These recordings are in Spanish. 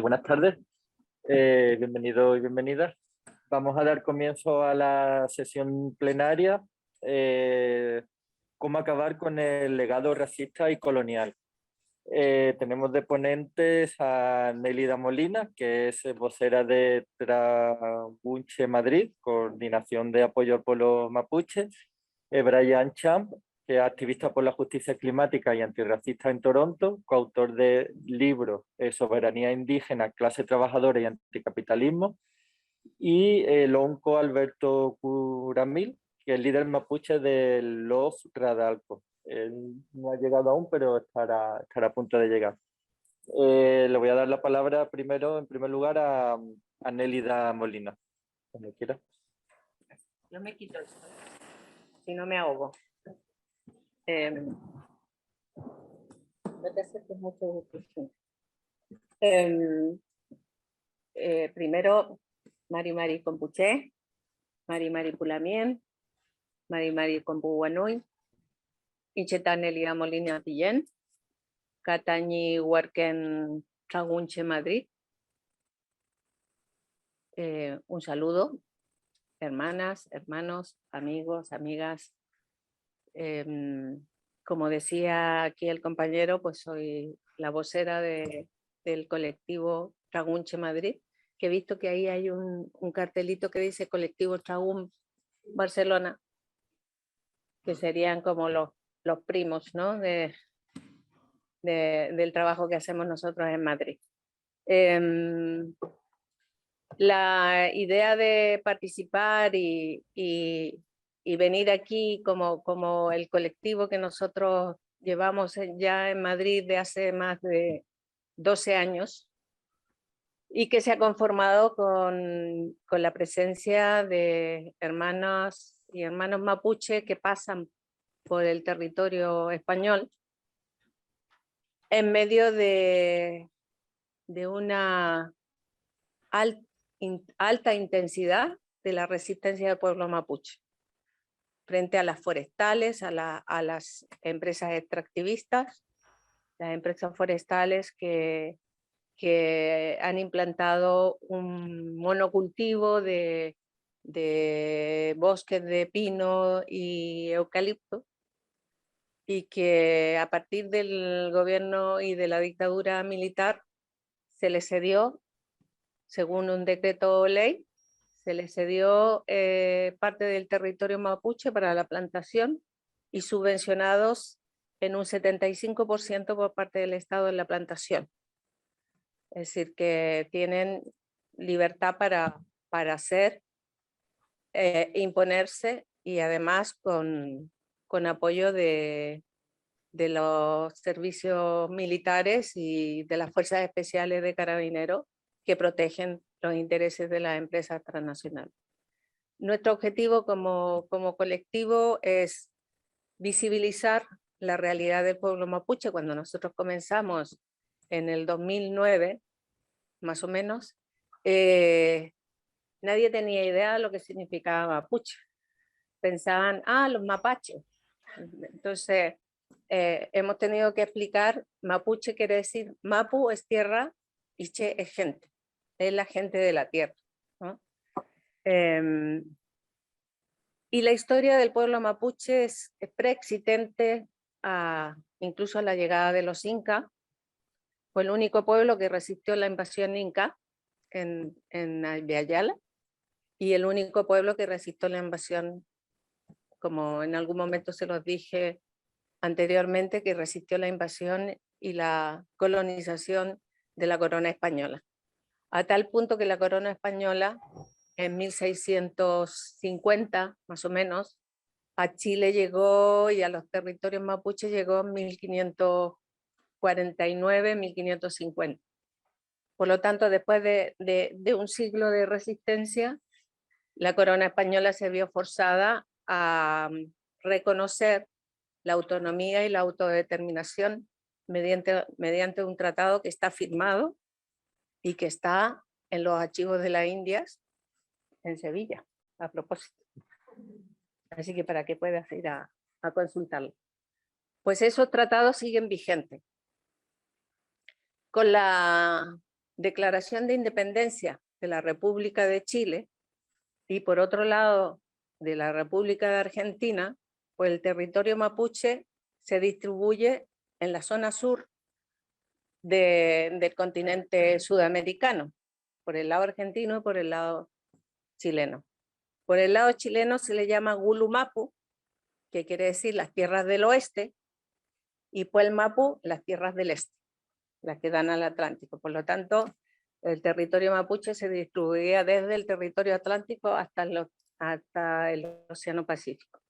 Buenas tardes, bienvenidos y bienvenidas. Vamos a dar comienzo a la sesión plenaria, cómo acabar con el legado racista y colonial. Tenemos de ponentes a Nélida Molina, que es vocera de Tragunche Madrid, Coordinación de Apoyo al Pueblo Mapuche, Brian Champ, que es activista por la justicia climática y antirracista en Toronto, coautor de libros Soberanía Indígena, Clase Trabajadora y Anticapitalismo, y Lonco Alberto Curamil, que es líder mapuche de Los Radalco. Él no ha llegado aún, pero estará a punto de llegar. Le voy a dar la palabra primero, en primer lugar, a Nélida Molina. Cuando quiera. Yo me quito esto, si no me ahogo. No te acerques mucho. Primero, Mari Compuché, Mari Pulamien, Mari Compuguanui, Icheta Nélida Molina Pillén, Catañi Huarquen Tragunche Madrid. Un saludo, hermanas, hermanos, amigos, amigas. Como decía aquí el compañero, pues soy la vocera del colectivo Tragunche Madrid, que he visto que ahí hay un cartelito que dice colectivo Tragún Barcelona, que serían como los primos, ¿no? del trabajo que hacemos nosotros en Madrid. La idea de participar y venir aquí como el colectivo que nosotros llevamos ya en Madrid de hace más de 12 años y que se ha conformado con la presencia de hermanas y hermanos mapuche que pasan por el territorio español en medio de una alta intensidad de la resistencia del pueblo mapuche frente a las forestales, a las empresas extractivistas, las empresas forestales que han implantado un monocultivo de bosques de pino y eucalipto, y que a partir del gobierno y de la dictadura militar se les cedió, según un decreto ley, se les cedió parte del territorio mapuche para la plantación y subvencionados en un 75% por parte del Estado en la plantación. Es decir, que tienen libertad para hacer, imponerse, y además con apoyo de los servicios militares y de las fuerzas especiales de carabineros que protegen los intereses de las empresas transnacionales. Nuestro objetivo como colectivo es visibilizar la realidad del pueblo mapuche. Cuando nosotros comenzamos en el 2009, más o menos, nadie tenía idea de lo que significaba mapuche. Pensaban, los mapaches. Entonces, hemos tenido que explicar, mapuche quiere decir, mapu es tierra y che es gente, es la gente de la tierra, ¿no? Y la historia del pueblo mapuche es preexistente incluso a la llegada de los incas. Fue el único pueblo que resistió la invasión inca en Ayala, y el único pueblo que resistió la invasión, como en algún momento se los dije anteriormente, que resistió la invasión y la colonización de la corona española. A tal punto que la corona española, en 1650, más o menos, a Chile llegó y a los territorios mapuches llegó en 1549, 1550. Por lo tanto, después de un siglo de resistencia, la corona española se vio forzada a reconocer la autonomía y la autodeterminación mediante un tratado que está firmado y que está en los archivos de las Indias en Sevilla, a propósito. Así que para que puedas ir a consultarlo. Pues esos tratados siguen vigentes. Con la declaración de independencia de la República de Chile y por otro lado de la República de Argentina, pues el territorio mapuche se distribuye en la zona sur del continente sudamericano, por el lado argentino y por el lado chileno. Por el lado chileno se le llama Gulumapu, que quiere decir las tierras del oeste, y Puelmapu, las tierras del este, las que dan al Atlántico. Por lo tanto, el territorio mapuche se distribuía desde el territorio atlántico hasta el Océano Pacífico.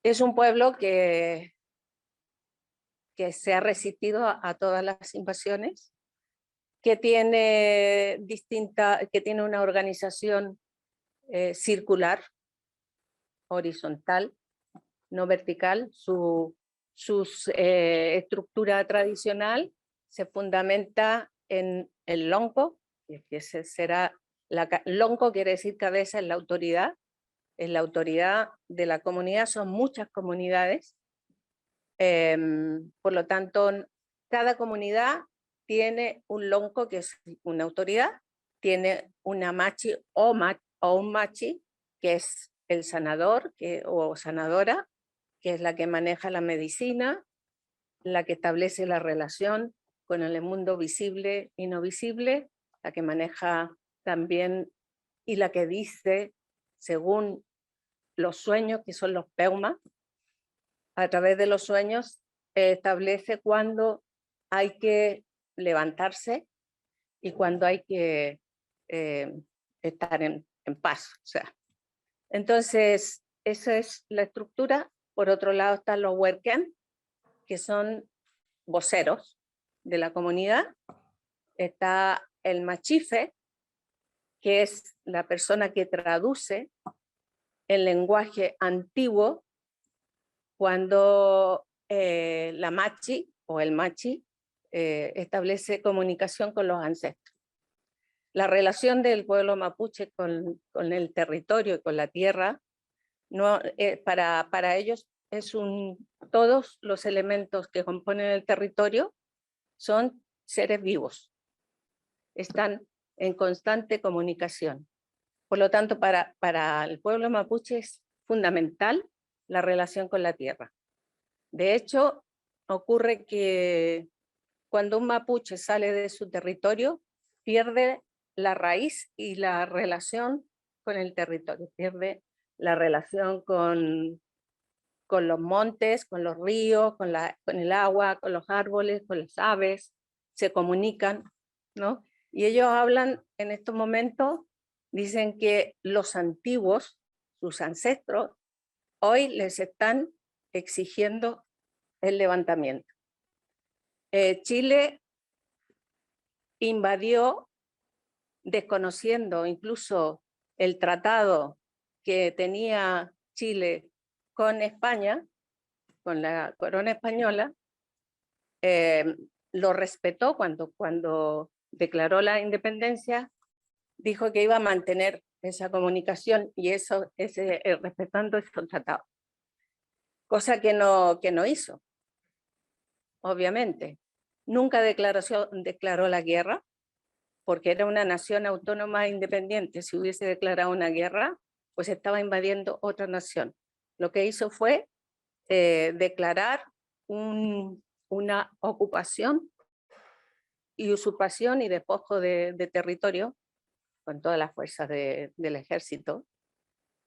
Es un pueblo que se ha resistido a todas las invasiones, que tiene una organización circular, horizontal, no vertical. Su estructura tradicional se fundamenta en el lonco, que será lonco quiere decir cabeza, es la autoridad de la comunidad, son muchas comunidades. Por lo tanto, cada comunidad tiene un lonco que es una autoridad, tiene una machi o un machi, que es el sanador o sanadora, que es la que maneja la medicina, la que establece la relación con el mundo visible y no visible, la que maneja también y la que dice, según los sueños, que son los peumas, a través de los sueños establece cuándo hay que levantarse y cuándo hay que estar en paz. O sea. Entonces, esa es la estructura. Por otro lado están los huerquén, que son voceros de la comunidad. Está el machife, que es la persona que traduce el lenguaje antiguo cuando la machi o el machi establece comunicación con los ancestros. La relación del pueblo mapuche con el territorio y con la tierra, para ellos todos los elementos que componen el territorio son seres vivos, están en constante comunicación. Por lo tanto, para el pueblo mapuche es fundamental la relación con la tierra. De hecho, ocurre que cuando un mapuche sale de su territorio, pierde la raíz y la relación con el territorio, pierde la relación con los montes, con los ríos, con el agua, con los árboles, con las aves, se comunican, ¿no? Y ellos hablan en estos momentos, dicen que los antiguos, sus ancestros, hoy les están exigiendo el levantamiento. Chile invadió, desconociendo incluso el tratado que tenía Chile con España, con la corona española, lo respetó cuando declaró la independencia, dijo que iba a mantener esa comunicación y respetando esos tratados. Cosa que no hizo, obviamente. Nunca declaró la guerra, porque era una nación autónoma e independiente. Si hubiese declarado una guerra, pues estaba invadiendo otra nación. Lo que hizo fue declarar una ocupación y usurpación y despojo de territorio con todas las fuerzas del ejército.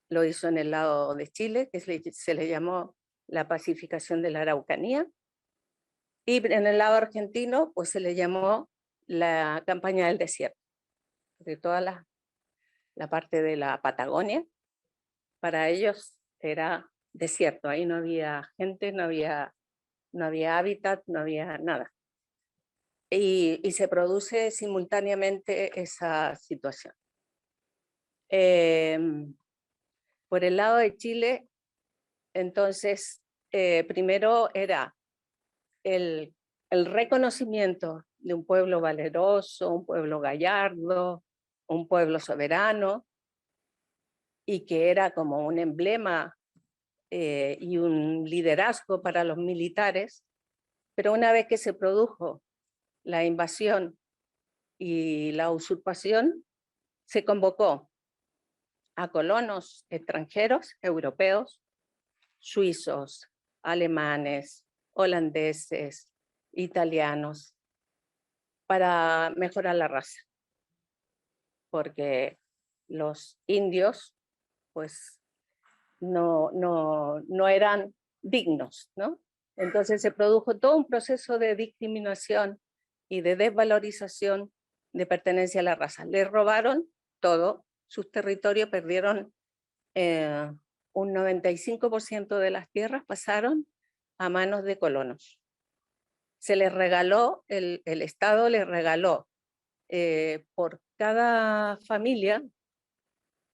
Lo hizo en el lado de Chile, que se le llamó la pacificación de la Araucanía, y en el lado argentino pues se le llamó la campaña del desierto, de toda la parte de la Patagonia. Para ellos era desierto, ahí no había gente, no había hábitat, no había nada. Y se produce simultáneamente esa situación. Por el lado de Chile, entonces, primero era el reconocimiento de un pueblo valeroso, un pueblo gallardo, un pueblo soberano, y que era como un emblema y un liderazgo para los militares. Pero una vez que se produjo la invasión y la usurpación, se convocó a colonos extranjeros, europeos, suizos, alemanes, holandeses, italianos, para mejorar la raza, porque los indios pues no eran dignos, ¿no? Entonces se produjo todo un proceso de discriminación y de desvalorización de pertenencia a la raza. Les robaron todo, sus territorios perdieron un 95% de las tierras pasaron a manos de colonos. Se les regaló, el Estado les regaló por cada familia,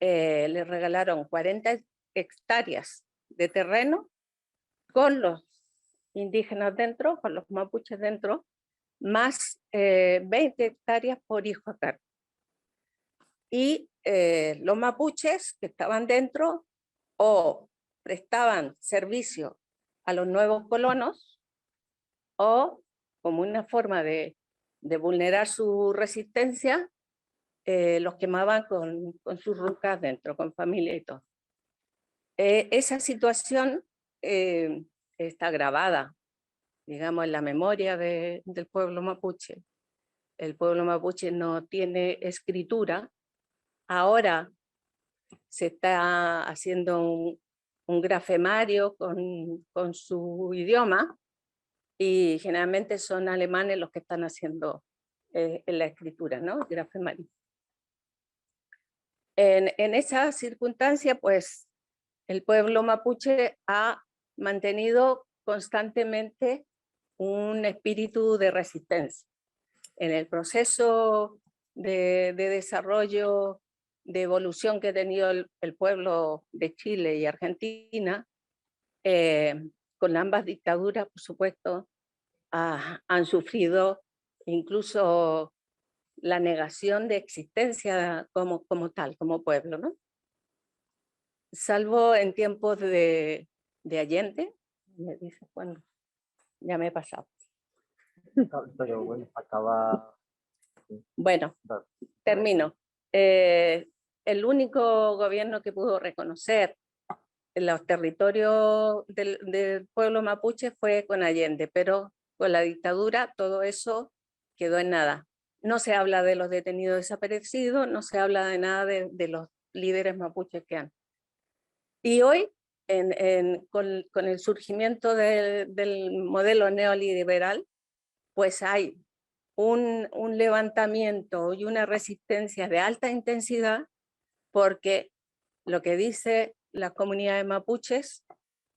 les regalaron 40 hectáreas de terreno con los indígenas dentro, con los mapuches dentro, más 20 hectáreas por hijo a cargo. Y los mapuches que estaban dentro o prestaban servicio a los nuevos colonos o como una forma de vulnerar su resistencia, los quemaban con sus rucas dentro, con familia y todo. Esa situación está grabada, digamos, en la memoria del pueblo mapuche. El pueblo mapuche no tiene escritura. Ahora se está haciendo un grafemario con su idioma y generalmente son alemanes los que están haciendo la escritura, ¿no? El grafemario. En esa circunstancia, pues, el pueblo mapuche ha mantenido constantemente un espíritu de resistencia. En el proceso de desarrollo, de evolución que ha tenido el pueblo de Chile y Argentina, con ambas dictaduras, por supuesto, han sufrido incluso la negación de existencia como tal, como pueblo, ¿no? Salvo en tiempos de Allende, me dice cuándo, ya me he pasado. Pero bueno, acaba... Bueno, termino. El único gobierno que pudo reconocer los territorios del pueblo mapuche fue con Allende, pero con la dictadura todo eso quedó en nada. No se habla de los detenidos desaparecidos, no se habla de nada de los líderes mapuches que han. Y hoy, con el surgimiento del modelo neoliberal, pues hay un levantamiento y una resistencia de alta intensidad, porque lo que dice las comunidades mapuches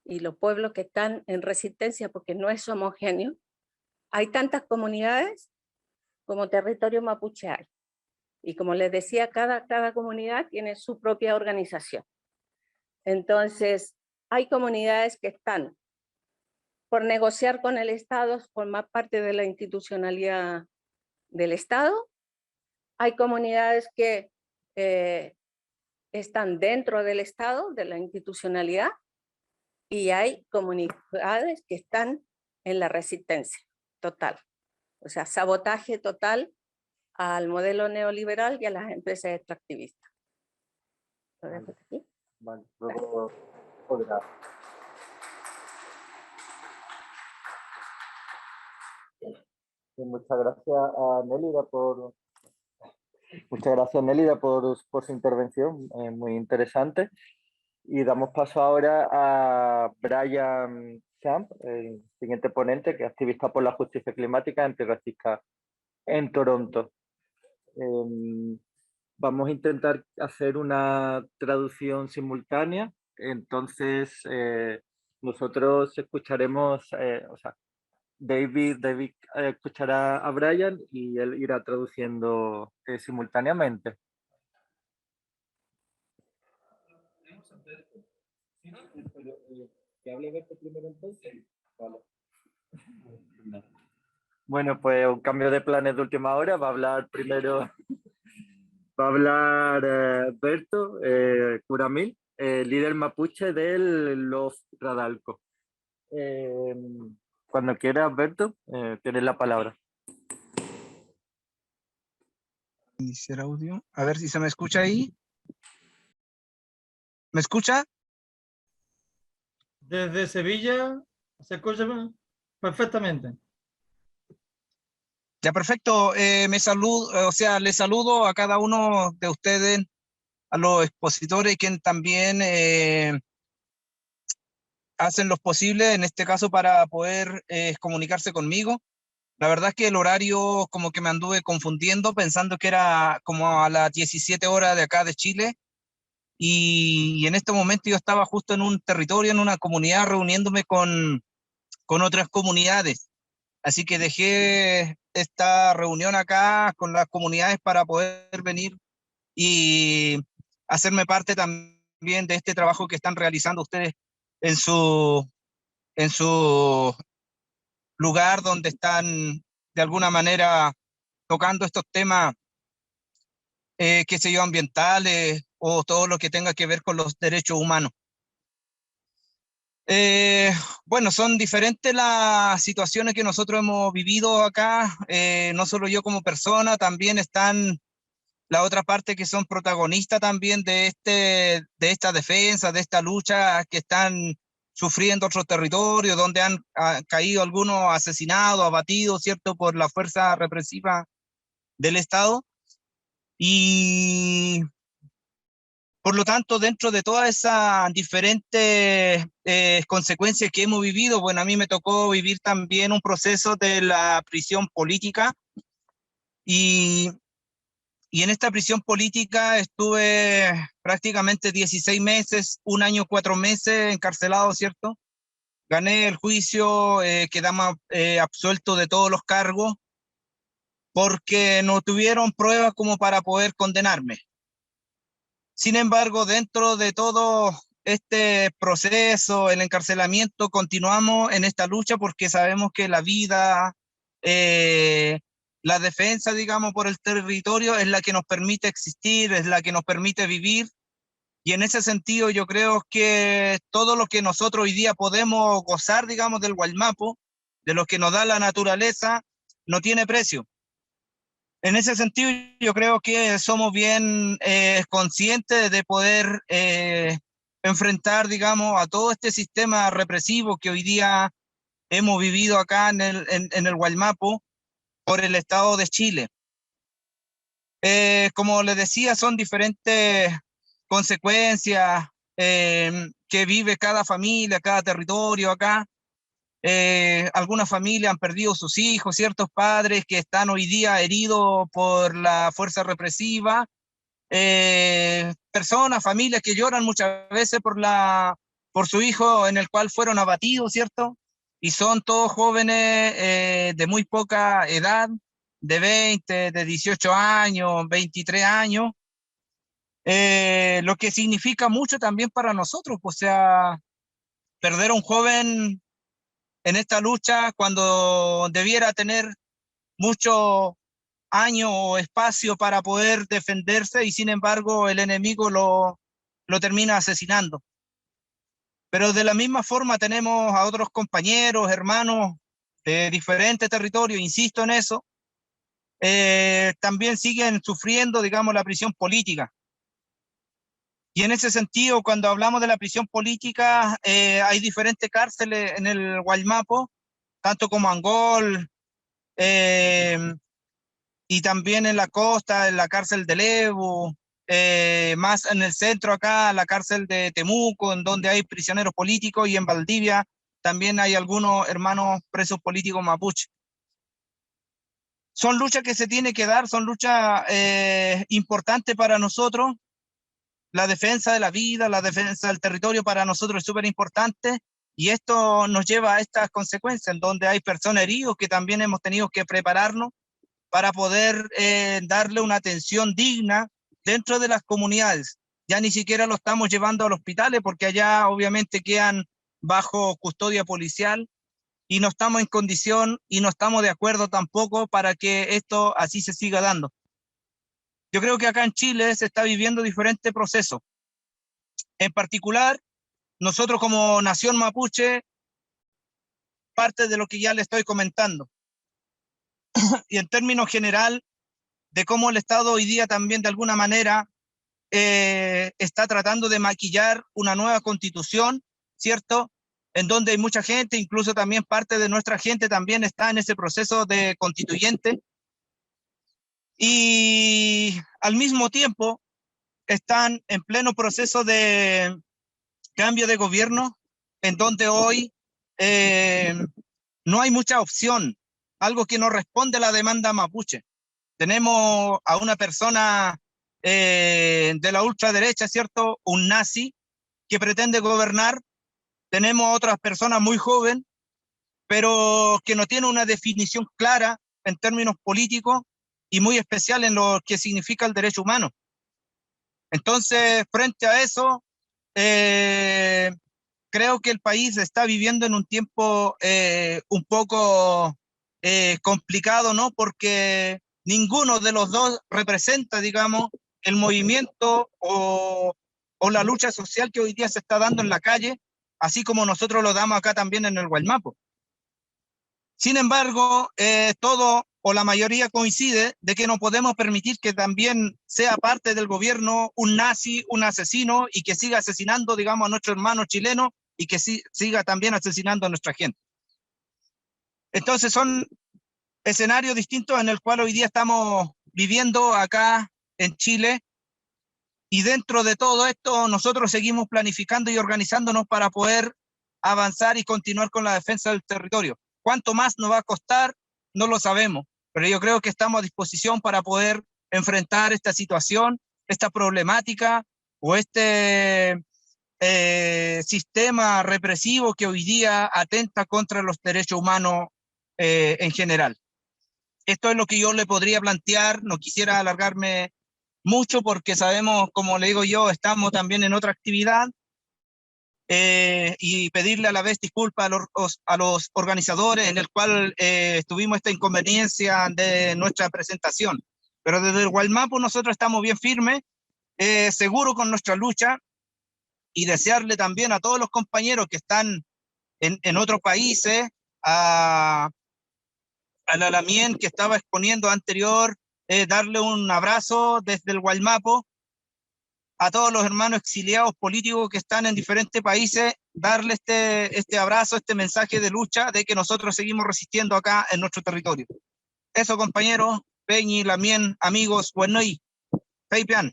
y los pueblos que están en resistencia, porque no es homogéneo, hay tantas comunidades como territorio mapuche hay. Y como les decía, cada comunidad tiene su propia organización. Entonces, hay comunidades que están por negociar con el Estado, formar parte de la institucionalidad del Estado. Hay comunidades que están dentro del Estado, de la institucionalidad, y hay comunidades que están en la resistencia total. O sea, sabotaje total al modelo neoliberal y a las empresas extractivistas. ¿Lo dejo aquí? Vale, luego podrá. Muchas gracias a Nélida por su intervención, muy interesante. Y damos paso ahora a Brian Champ, el siguiente ponente, que es activista por la justicia climática antirracista en Toronto. Vamos a intentar hacer una traducción simultánea, entonces nosotros escucharemos, o sea, David escuchará a Brian y él irá traduciendo simultáneamente. ¿Que hable Berto primero entonces? Vale. Bueno, pues un cambio de planes de última hora. Va a hablar primero, va a hablar Berto Curamil, líder mapuche del Los Radalco. Cuando quieras, Berto, tienes la palabra. Iniciar audio. A ver si se me escucha ahí. ¿Me escucha? Desde Sevilla se escucha perfectamente. Ya, perfecto. Me saludo, o sea, les saludo a cada uno de ustedes, a los expositores, quien también hacen lo posible, en este caso, para poder comunicarse conmigo. La verdad es que el horario como que me anduve confundiendo, pensando que era como a las 17 horas de acá de Chile. Y en este momento yo estaba justo en un territorio, en una comunidad, reuniéndome con otras comunidades. Así que dejé esta reunión acá con las comunidades para poder venir y hacerme parte también de este trabajo que están realizando ustedes en su lugar, donde están de alguna manera tocando estos temas, qué sé yo, ambientales o todo lo que tenga que ver con los derechos humanos. Bueno, son diferentes las situaciones que nosotros hemos vivido acá, no solo yo como persona, también están la otra parte que son protagonistas también de esta defensa, de esta lucha que están sufriendo otros territorios, donde han caído algunos asesinados, abatidos, ¿cierto?, por la fuerza represiva del Estado. Y por lo tanto, dentro de todas esas diferentes consecuencias que hemos vivido, bueno, a mí me tocó vivir también un proceso de la prisión política y en esta prisión política estuve prácticamente 16 meses, 1 año, 4 meses encarcelado, ¿cierto? Gané el juicio, quedamos absueltos de todos los cargos porque no tuvieron pruebas como para poder condenarme. Sin embargo, dentro de todo este proceso, el encarcelamiento, continuamos en esta lucha porque sabemos que la vida, la defensa, digamos, por el territorio es la que nos permite existir, es la que nos permite vivir. Y en ese sentido yo creo que todo lo que nosotros hoy día podemos gozar, digamos, del Gualmapu, de lo que nos da la naturaleza, no tiene precio. En ese sentido, yo creo que somos bien conscientes de poder enfrentar, digamos, a todo este sistema represivo que hoy día hemos vivido acá en el Gualmapu por el Estado de Chile. Como les decía, son diferentes consecuencias que vive cada familia, cada territorio acá. Algunas familias han perdido sus hijos, ciertos padres que están hoy día heridos por la fuerza represiva, personas, familias que lloran muchas veces por su hijo en el cual fueron abatidos, ¿cierto? Y son todos jóvenes de muy poca edad, de 20, de 18 años, 23 años, lo que significa mucho también para nosotros, o sea, perder a un joven en esta lucha cuando debiera tener mucho año o espacio para poder defenderse y sin embargo el enemigo lo termina asesinando. Pero de la misma forma tenemos a otros compañeros, hermanos de diferentes territorios, insisto en eso, también siguen sufriendo, digamos, la prisión política. Y en ese sentido, cuando hablamos de la prisión política, hay diferentes cárceles en el Gualmapu, tanto como Angol, y también en la costa, en la cárcel de Lebu, más en el centro acá, la cárcel de Temuco, en donde hay prisioneros políticos, y en Valdivia también hay algunos hermanos presos políticos mapuche. Son luchas que se tienen que dar, son luchas importantes para nosotros. La defensa de la vida, la defensa del territorio para nosotros es súper importante, y esto nos lleva a estas consecuencias, en donde hay personas heridas que también hemos tenido que prepararnos para poder darle una atención digna dentro de las comunidades. Ya ni siquiera lo estamos llevando a los hospitales porque allá obviamente quedan bajo custodia policial y no estamos en condición y no estamos de acuerdo tampoco para que esto así se siga dando. Yo creo que acá en Chile se está viviendo diferentes procesos. En particular, nosotros como nación mapuche, parte de lo que ya le estoy comentando. Y en términos general, de cómo el Estado hoy día también de alguna manera está tratando de maquillar una nueva constitución, ¿cierto? En donde hay mucha gente, incluso también parte de nuestra gente también está en ese proceso de constituyente. Y al mismo tiempo están en pleno proceso de cambio de gobierno, en donde hoy no hay mucha opción, algo que no responde a la demanda mapuche. Tenemos a una persona de la ultraderecha, ¿cierto? Un nazi que pretende gobernar. Tenemos a otras personas muy jóvenes, pero que no tienen una definición clara en términos políticos y muy especial en lo que significa el derecho humano. Entonces, frente a eso, creo que el país está viviendo en un tiempo un poco complicado, ¿no? Porque ninguno de los dos representa, digamos, el movimiento o la lucha social que hoy día se está dando en la calle, así como nosotros lo damos acá también en el Gualmapo. Sin embargo, todo o la mayoría coincide de que no podemos permitir que también sea parte del gobierno un nazi, un asesino, y que siga asesinando, digamos, a nuestros hermanos chilenos y que siga también asesinando a nuestra gente. Entonces son escenarios distintos en el cual hoy día estamos viviendo acá en Chile, y dentro de todo esto nosotros seguimos planificando y organizándonos para poder avanzar y continuar con la defensa del territorio. ¿Cuánto más nos va a costar? No lo sabemos, pero yo creo que estamos a disposición para poder enfrentar esta situación, esta problemática o este sistema represivo que hoy día atenta contra los derechos humanos en general. Esto es lo que yo le podría plantear. No quisiera alargarme mucho porque sabemos, como le digo yo, estamos también en otra actividad, y pedirle a la vez disculpas a los organizadores en el cual tuvimos esta inconveniencia de nuestra presentación. Pero desde el Gualmapo nosotros estamos bien firmes, seguros con nuestra lucha, y desearle también a todos los compañeros que están en otros países, a la Lamien que estaba exponiendo anterior, darle un abrazo desde el Gualmapo, a todos los hermanos exiliados políticos que están en diferentes países, darle este abrazo, este mensaje de lucha de que nosotros seguimos resistiendo acá en nuestro territorio. Eso, compañeros, Peñi, Lamien, amigos, Buenoy, Peipian.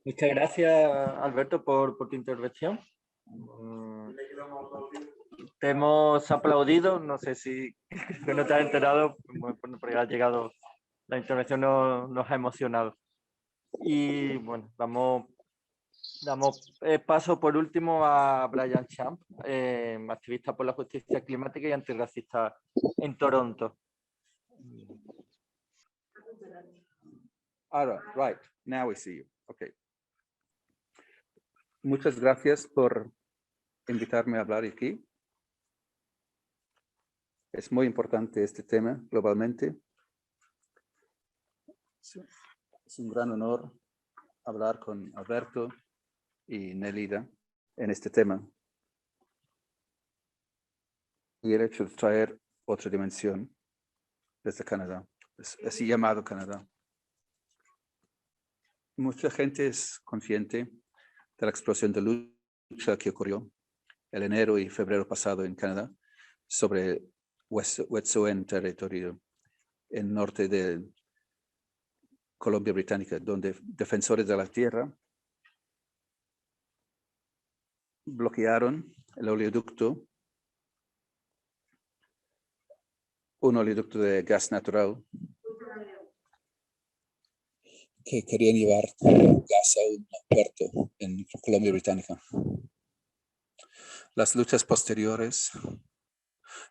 Muchas gracias, Alberto, por tu intervención. Te hemos aplaudido, no sé si no te has enterado, porque ha llegado, la intervención nos ha emocionado. Y bueno, damos paso por último a Brian Champ, activista por la justicia climática y antirracista en Toronto. All right, now we see you. Okay. Muchas gracias por invitarme a hablar aquí. Es muy importante este tema globalmente. Es un gran honor hablar con Alberto y Nelida en este tema. Y el hecho de traer otra dimensión desde Canadá, así llamado Canadá. Mucha gente es consciente de la explosión de lucha que ocurrió el enero y febrero pasado en Canadá sobre Wet'suwet'en territorio en norte de Columbia Británica, donde defensores de la tierra bloquearon el oleoducto, un oleoducto de gas natural que querían llevar gas a un puerto en Columbia Británica. Las luchas posteriores,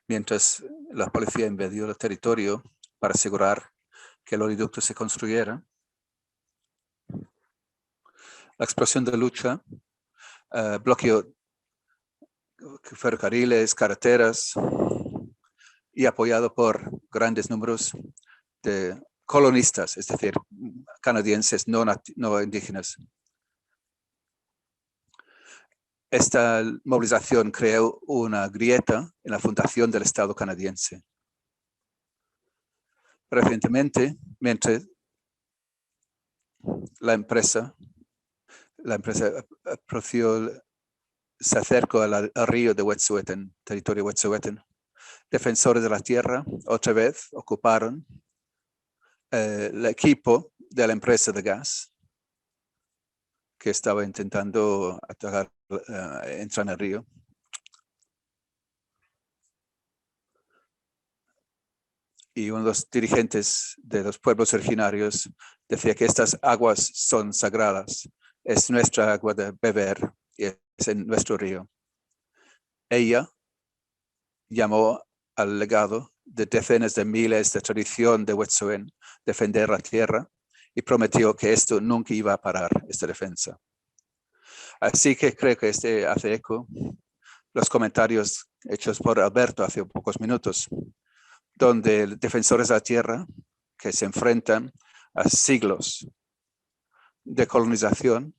mientras la policía invadió el territorio para asegurar que el oleoducto se construyera, la explosión de lucha bloqueó ferrocarriles, carreteras, y apoyado por grandes números de colonistas, es decir, canadienses no indígenas. Esta movilización creó una grieta en la fundación del Estado canadiense. Recientemente, mientras la empresa se acercó al río de Wet'suwet'en, territorio Wet'suwet'en, defensores de la tierra otra vez ocuparon el equipo de la empresa de gas que estaba intentando atacar, entrar en el río. Y uno de los dirigentes de los pueblos originarios decía que estas aguas son sagradas, es nuestra agua de beber y es en nuestro río. Ella llamó al legado de decenas de miles de tradición de Wet'suwet'en defender la tierra y prometió que esto nunca iba a parar, esta defensa. Así que creo que hace eco los comentarios hechos por Alberto hace pocos minutos, donde defensores de la tierra que se enfrentan a siglos de colonización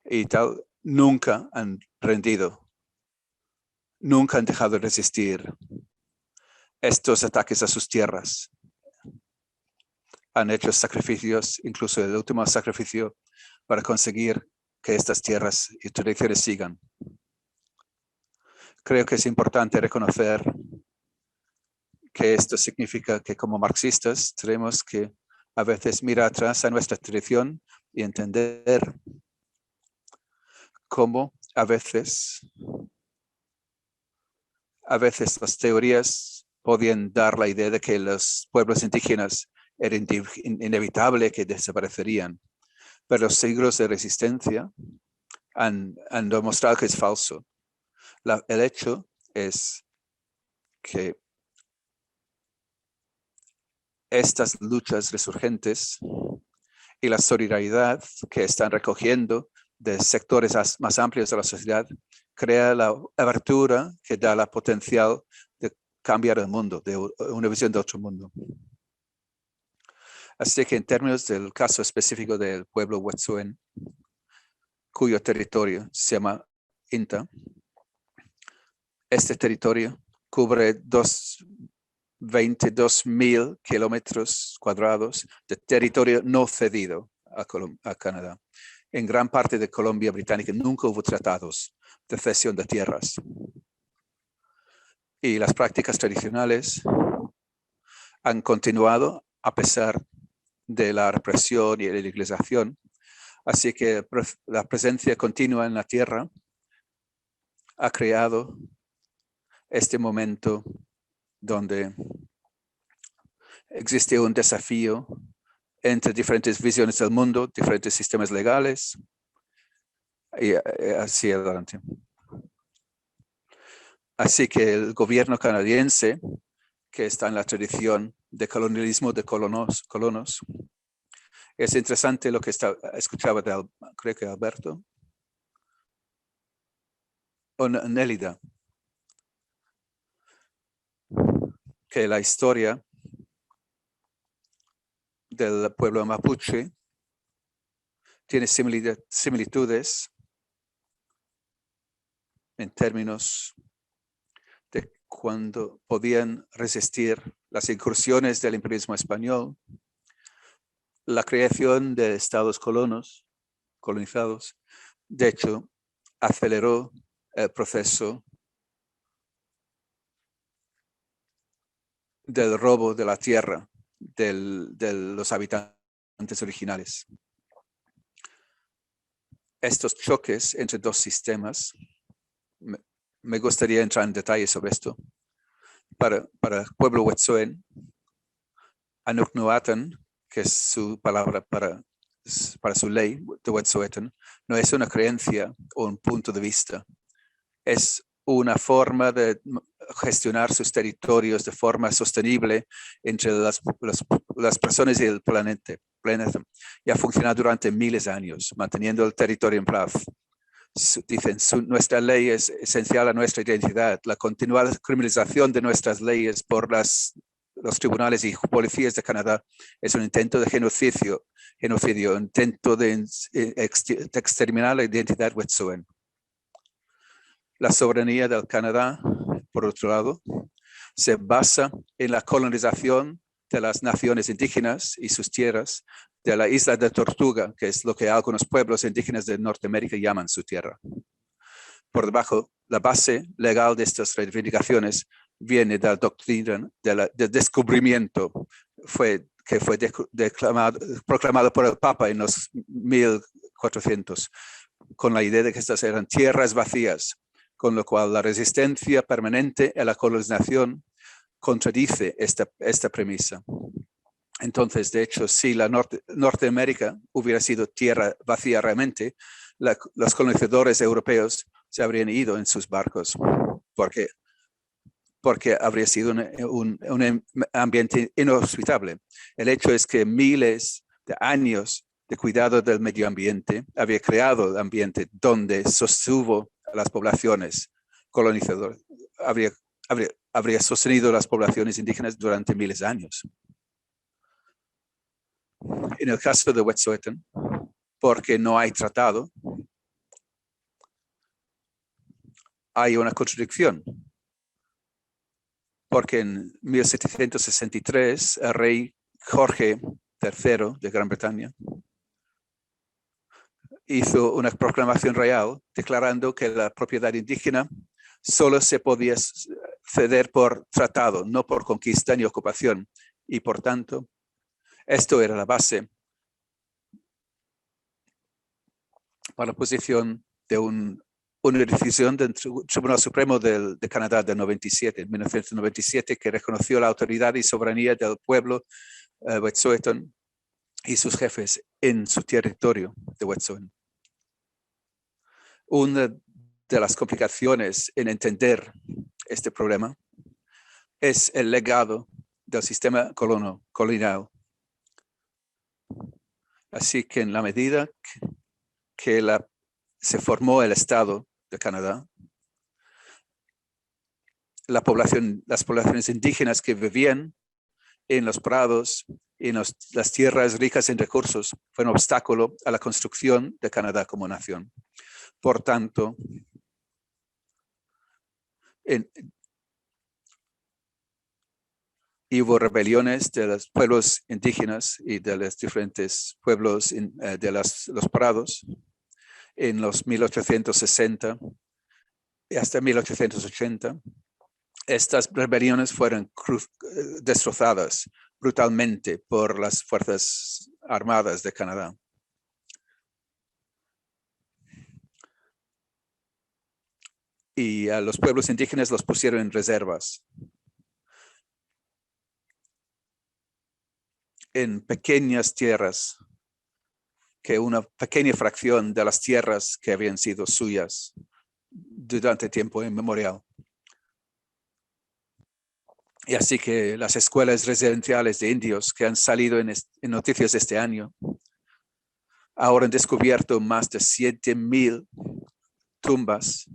y tal, nunca han rendido, nunca han dejado de resistir estos ataques a sus tierras. Han hecho sacrificios, incluso el último sacrificio, para conseguir que estas tierras y tradiciones sigan. Creo que es importante reconocer que esto significa que como marxistas tenemos que a veces mirar atrás a nuestra tradición y entender cómo a veces las teorías podían dar la idea de que los pueblos indígenas era inevitable que desaparecerían, pero los siglos de resistencia han demostrado que es falso. El hecho es que estas luchas resurgentes y la solidaridad que están recogiendo de sectores más amplios de la sociedad crea la abertura que da la potencial de cambiar el mundo, de una visión de otro mundo. Así que en términos del caso específico del pueblo Wet'suwet'en, cuyo territorio se llama Inta, este territorio cubre 22,000 kilómetros cuadrados de territorio no cedido a Canadá. En gran parte de Colombia Británica nunca hubo tratados de cesión de tierras. Y las prácticas tradicionales han continuado a pesar de la represión y la ilegalización. Así que la presencia continua en la tierra ha creado este momento donde existe un desafío entre diferentes visiones del mundo, diferentes sistemas legales y así adelante. Así que el gobierno canadiense, que está en la tradición de colonialismo de colonos, es interesante lo que escuchaba de, creo que Alberto, o Nélida, que la historia del pueblo mapuche tiene similitudes en términos de cuando podían resistir las incursiones del imperialismo español, la creación de estados colonizados, de hecho, aceleró el proceso del robo de la tierra de los habitantes originales. Estos choques entre dos sistemas, me gustaría entrar en detalle sobre esto. Para el pueblo Wet'suwet'en, Anuknuatan, que es su palabra para su ley de Wet'suwet'en, no es una creencia o un punto de vista. Es una forma de gestionar sus territorios de forma sostenible entre las personas y el planeta. Y ha funcionado durante miles de años, manteniendo el territorio en paz. Dicen, nuestra ley es esencial a nuestra identidad. La continuada criminalización de nuestras leyes por los tribunales y policías de Canadá es un intento de genocidio, intento de exterminar la identidad Wet'suwet'en. La soberanía del Canadá, por otro lado, se basa en la colonización de las naciones indígenas y sus tierras de la isla de Tortuga, que es lo que algunos pueblos indígenas de Norteamérica llaman su tierra. Por debajo, la base legal de estas reivindicaciones viene de la doctrina del descubrimiento que fue proclamado por el Papa en los 1400, con la idea de que estas eran tierras vacías, con lo cual la resistencia permanente a la colonización contradice esta premisa. Entonces, de hecho, si la Norteamérica hubiera sido tierra vacía realmente, los colonizadores europeos se habrían ido en sus barcos, porque habría sido un ambiente inhospitable. El hecho es que miles de años de cuidado del medio ambiente había creado el ambiente donde sostuvo a las poblaciones colonizadoras, habría sostenido las poblaciones indígenas durante miles de años. En el caso de Wet'suwet'en, porque no hay tratado, hay una contradicción. Porque en 1763 el rey Jorge III de Gran Bretaña hizo una proclamación real declarando que la propiedad indígena solo se podía ceder por tratado, no por conquista ni ocupación. Y por tanto, esto era la base para la posición de una decisión del Tribunal Supremo de Canadá de 1997, que reconoció la autoridad y soberanía del pueblo Wet'suwet'en y sus jefes en su territorio de Wet'suwet'en. Una de las complicaciones en entender este problema es el legado del sistema colonial. Así que en la medida que se formó el Estado de Canadá, las poblaciones indígenas que vivían en los prados y en las tierras ricas en recursos fue un obstáculo a la construcción de Canadá como nación. Por tanto, hubo rebeliones de los pueblos indígenas y de los diferentes pueblos de los prados en los 1860 y hasta 1880. Estas rebeliones fueron destrozadas brutalmente por las Fuerzas Armadas de Canadá. Y a los pueblos indígenas los pusieron en reservas, en pequeñas tierras, que una pequeña fracción de las tierras que habían sido suyas durante tiempo inmemorial. Y así que las escuelas residenciales de indios que han salido en noticias este año ahora han descubierto más de 7,000 tumbas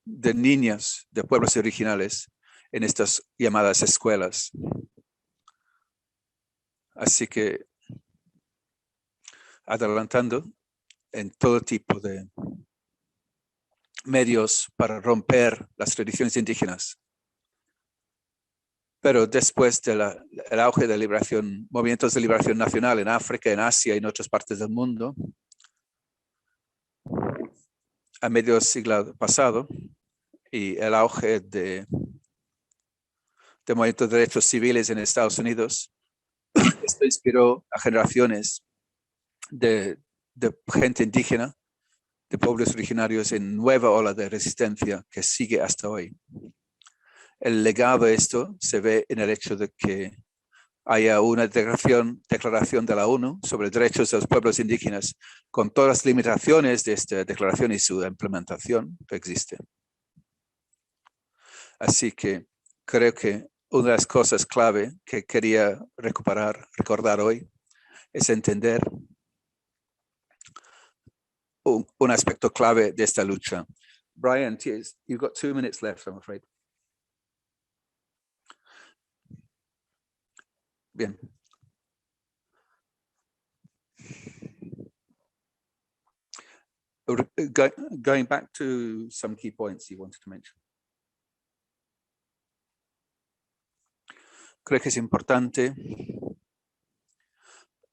de niñas de pueblos originales en estas llamadas escuelas. Así que adelantando en todo tipo de medios para romper las tradiciones indígenas. Pero después del auge de liberación, movimientos de liberación nacional en África, en Asia y en otras partes del mundo, a medio siglo pasado, y el auge de movimientos de derechos civiles en Estados Unidos, esto inspiró a generaciones de gente indígena, de pueblos originarios, en nueva ola de resistencia que sigue hasta hoy. El legado de esto se ve en el hecho de que haya una declaración de la ONU sobre derechos de los pueblos indígenas, con todas las limitaciones de esta declaración y su implementación que existe. Así que creo que una de las cosas clave que quería recordar hoy, es entender un aspecto clave de esta lucha. Brian, you've got 2 minutes left, I'm afraid. Bien. Going back to some key points you wanted to mention. Creo que es importante,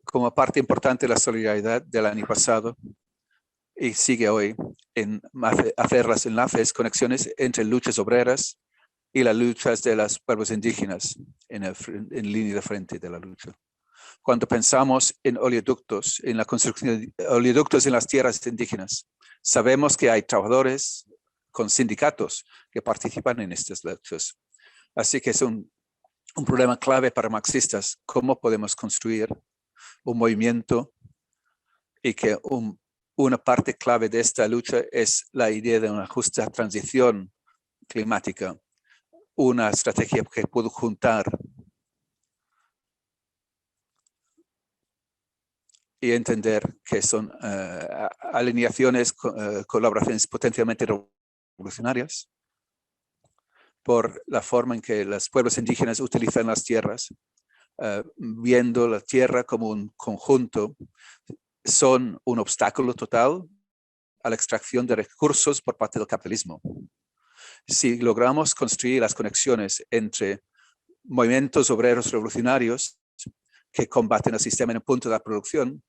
como parte importante de la solidaridad del año pasado, y sigue hoy, en hacer las enlaces, conexiones entre luchas obreras y las luchas de los pueblos indígenas en línea de frente de la lucha. Cuando pensamos en oleoductos, en la construcción de oleoductos en las tierras indígenas, sabemos que hay trabajadores con sindicatos que participan en estas luchas. Así que es un problema clave para marxistas, cómo podemos construir un movimiento y que una parte clave de esta lucha es la idea de una justa transición climática, una estrategia que puede juntar y entender que son alineaciones, colaboraciones potencialmente revolucionarias por la forma en que los pueblos indígenas utilizan las tierras, viendo la tierra como un conjunto, son un obstáculo total a la extracción de recursos por parte del capitalismo. Si logramos construir las conexiones entre movimientos obreros revolucionarios que combaten el sistema en el punto de la producción,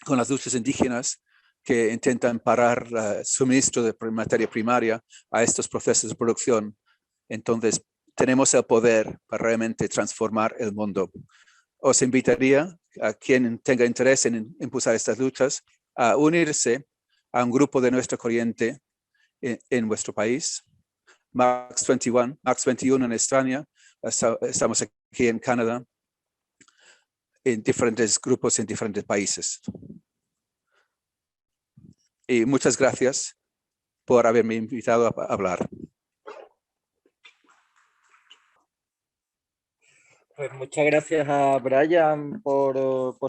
con las luchas indígenas que intentan parar el suministro de materia primaria a estos procesos de producción, entonces tenemos el poder para realmente transformar el mundo. Os invitaría a quien tenga interés en impulsar estas luchas a unirse a un grupo de nuestra corriente en vuestro país. Max 21 en España, estamos aquí en Canadá, en diferentes grupos en diferentes países. Y muchas gracias por haberme invitado a hablar. Pues muchas gracias a Brian por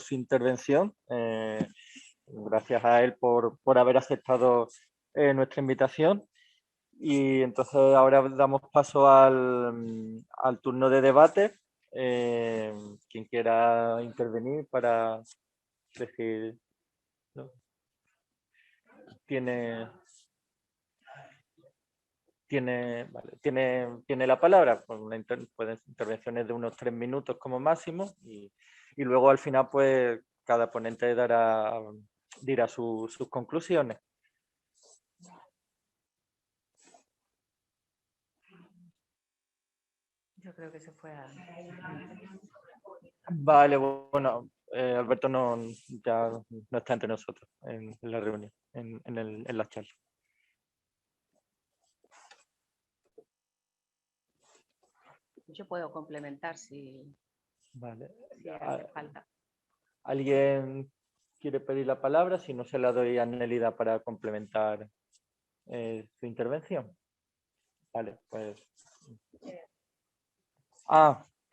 su intervención. Gracias a él por haber aceptado nuestra invitación. Y entonces ahora damos paso al turno de debate. Quien quiera intervenir para decir, ¿no? Tiene la palabra, pueden intervenciones de unos 3 minutos como máximo y luego al final pues cada ponente dirá sus conclusiones. Yo creo que se fue a... Vale, bueno, Alberto ya no está entre nosotros en la reunión, en la charla. Yo puedo complementar si hace falta. ¿Alguien quiere pedir la palabra? Si no, se la doy a Nélida para complementar su intervención. Vale, pues...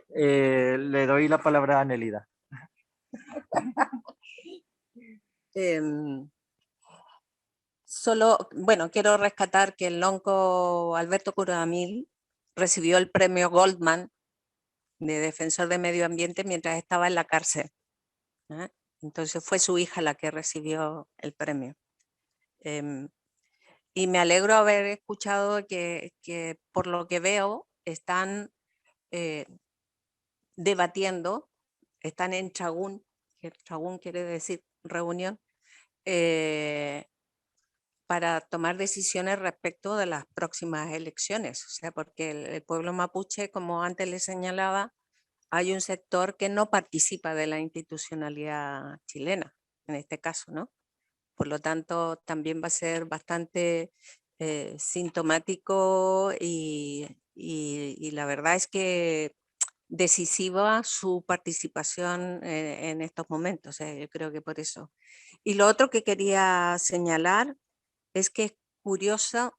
le doy la palabra a Nélida. Bueno, quiero rescatar que el lonco Alberto Curamil recibió el premio Goldman de Defensor de Medio Ambiente mientras estaba en la cárcel. Entonces fue su hija la que recibió el premio. Y me alegro haber escuchado que por lo que veo están debatiendo, están en Chagún, que Chagún quiere decir reunión, para tomar decisiones respecto de las próximas elecciones. O sea, porque el pueblo mapuche, como antes les señalaba, hay un sector que no participa de la institucionalidad chilena, en este caso, ¿no? Por lo tanto, también va a ser bastante sintomático y la verdad es que decisiva su participación en estos momentos. Yo creo que por eso. Y lo otro que quería señalar es que es curioso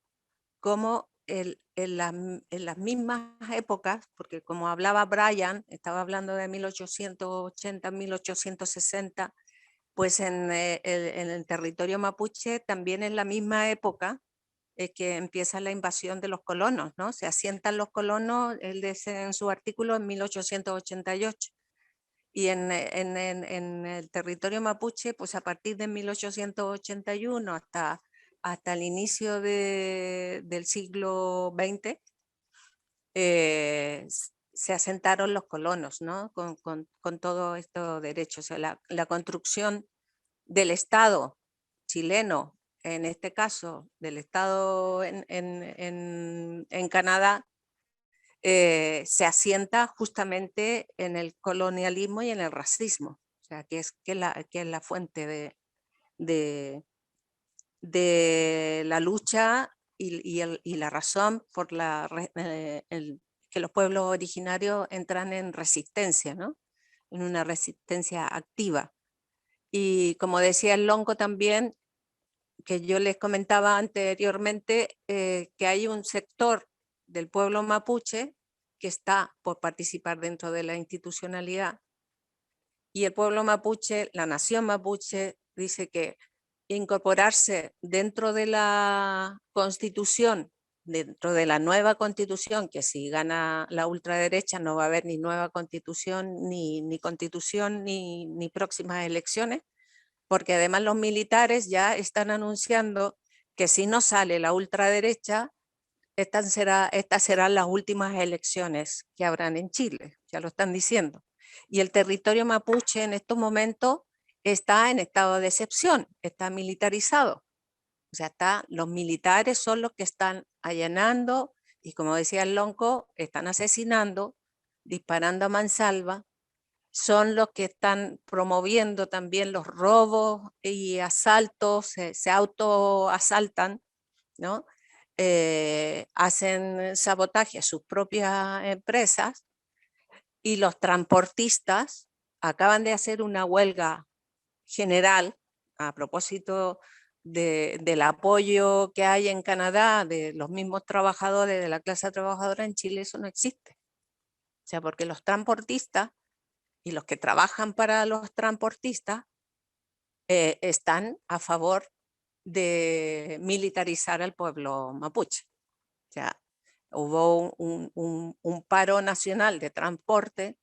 cómo en las mismas épocas, porque como hablaba Brian, estaba hablando de 1880, 1860, pues en el territorio mapuche también en la misma época es que empieza la invasión de los colonos, ¿no? Se asientan los colonos, él dice en su artículo, en 1888. Y en el territorio mapuche, pues a partir de 1881 hasta hasta el inicio del siglo XX, se asentaron los colonos, ¿no? Con todos estos derechos. O sea, la construcción del Estado chileno, en este caso del Estado en Canadá, se asienta justamente en el colonialismo y en el racismo. O sea, que es la fuente de la lucha y la razón por que los pueblos originarios entran en resistencia, ¿no? En una resistencia activa. Y como decía el Lonco también, que yo les comentaba anteriormente, que hay un sector del pueblo mapuche que está por participar dentro de la institucionalidad, y el pueblo mapuche, la nación mapuche, dice que incorporarse dentro de la Constitución, dentro de la nueva Constitución, que si gana la ultraderecha no va a haber ni nueva Constitución, ni Constitución, ni próximas elecciones, porque además los militares ya están anunciando que si no sale la ultraderecha, estas serán las últimas elecciones que habrán en Chile, ya lo están diciendo. Y el territorio mapuche en estos momentos está en estado de excepción, está militarizado. O sea, los militares son los que están allanando y, como decía el Lonco, están asesinando, disparando a mansalva, son los que están promoviendo también los robos y asaltos, se autoasaltan, ¿no? Hacen sabotaje a sus propias empresas, y los transportistas acaban de hacer una huelga general a propósito del apoyo que hay en Canadá de los mismos trabajadores, de la clase trabajadora. En Chile eso no existe. O sea, porque los transportistas y los que trabajan para los transportistas están a favor de militarizar al pueblo mapuche. O sea, hubo un paro nacional de transporte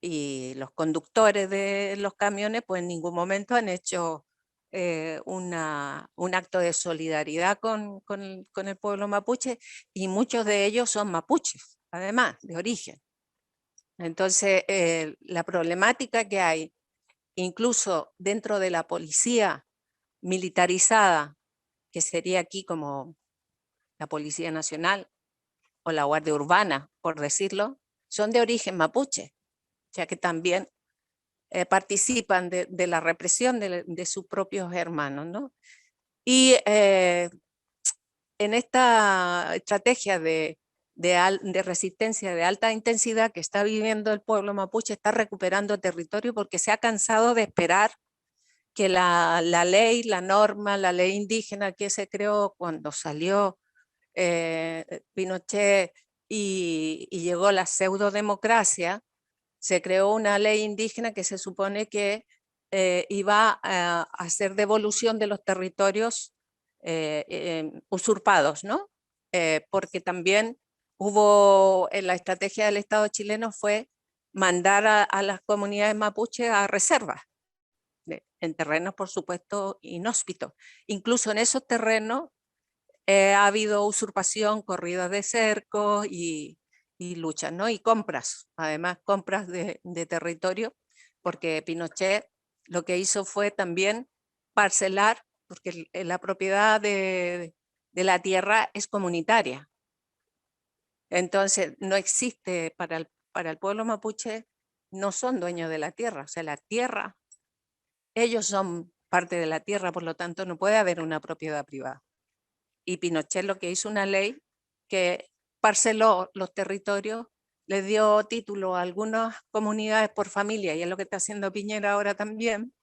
y los conductores de los camiones pues en ningún momento han hecho un acto de solidaridad con el pueblo mapuche, y muchos de ellos son mapuches, además, de origen. Entonces, la problemática que hay, incluso dentro de la policía militarizada, que sería aquí como la Policía Nacional o la Guardia Urbana, por decirlo, son de origen mapuche, ya que también participan de la represión de sus propios hermanos, ¿no? Y en esta estrategia de resistencia de alta intensidad que está viviendo el pueblo mapuche, está recuperando territorio porque se ha cansado de esperar que la ley, la norma, la ley indígena que se creó cuando salió Pinochet y llegó la pseudodemocracia, se creó una ley indígena que se supone que iba a hacer devolución de los territorios usurpados, ¿no? Porque también hubo, en la estrategia del Estado chileno fue mandar a las comunidades mapuches a reservas, en terrenos, por supuesto, inhóspitos. Incluso en esos terrenos ha habido usurpación, corridas de cercos y luchas, ¿no? Y compras, además compras de territorio, porque Pinochet lo que hizo fue también parcelar, porque la propiedad de la tierra es comunitaria. Entonces, no existe para el pueblo mapuche, no son dueños de la tierra, o sea, la tierra, ellos son parte de la tierra, por lo tanto no puede haber una propiedad privada. Y Pinochet lo que hizo una ley que parceló los territorios, le dio título a algunas comunidades por familia, y es lo que está haciendo Piñera ahora también,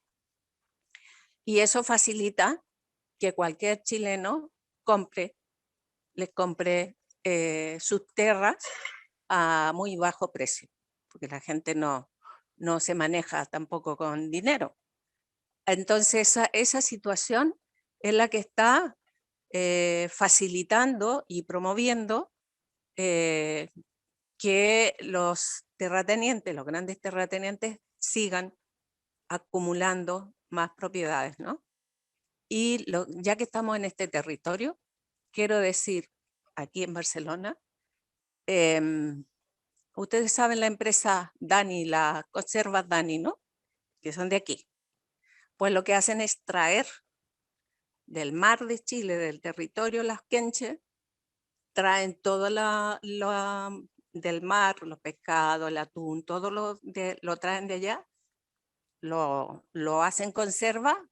y eso facilita que cualquier chileno les compre sus tierras a muy bajo precio, porque la gente no se maneja tampoco con dinero. Entonces esa situación es la que está facilitando y promoviendo que los terratenientes, los grandes terratenientes, sigan acumulando más propiedades, ¿no? Y ya que estamos en este territorio, quiero decir, aquí en Barcelona, ustedes saben la empresa Dani, la conservas Dani, ¿no? Que son de aquí. Pues lo que hacen es traer del mar de Chile, del territorio Las Quenches, traen todo del mar, los pescados, el atún, todo lo traen de allá, lo hacen conserva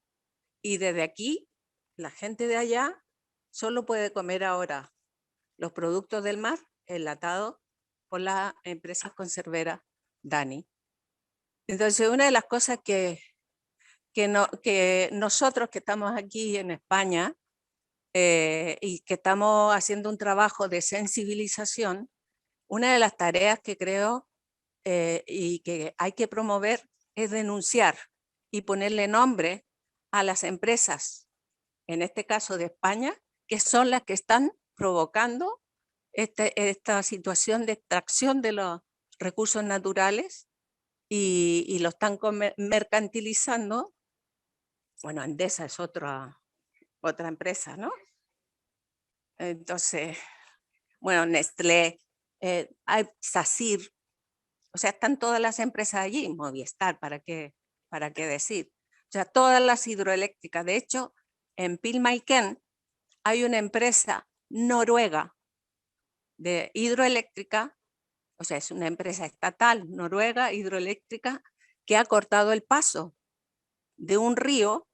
y desde aquí la gente de allá solo puede comer ahora los productos del mar enlatados por la empresa conservera Dani. Entonces, una de las cosas que nosotros que estamos aquí en España y que estamos haciendo un trabajo de sensibilización, una de las tareas que creo y que hay que promover es denunciar y ponerle nombre a las empresas, en este caso de España, que son las que están provocando esta situación de extracción de los recursos naturales y lo están mercantilizando. Bueno, Endesa es otra empresa, ¿no? Entonces, bueno, Nestlé, hay SACIR, o sea, están todas las empresas allí, Movistar, ¿para qué decir? O sea, todas las hidroeléctricas. De hecho, en Pilmaiquén hay una empresa noruega de hidroeléctrica, o sea, es una empresa estatal noruega hidroeléctrica que ha cortado el paso de un río,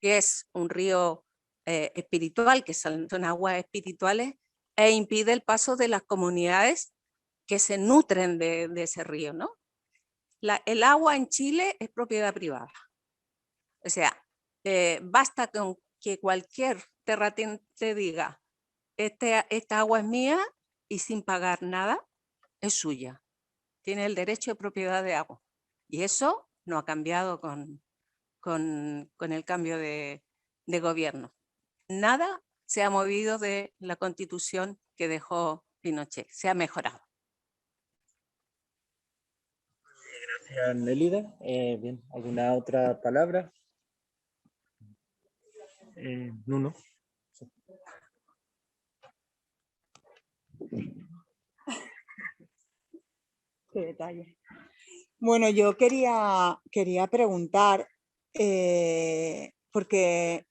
que es un río espiritual, que son aguas espirituales, e impide el paso de las comunidades que se nutren de ese río, ¿no? El agua en Chile es propiedad privada. O sea, basta con que cualquier terrateniente diga, esta agua es mía y sin pagar nada, es suya. Tiene el derecho de propiedad de agua. Y eso no ha cambiado con el cambio de gobierno. Nada se ha movido de la Constitución que dejó Pinochet, se ha mejorado. Gracias, Nélida. Bien, ¿alguna otra palabra? Nuno. Qué detalle. Bueno, yo quería preguntar, porque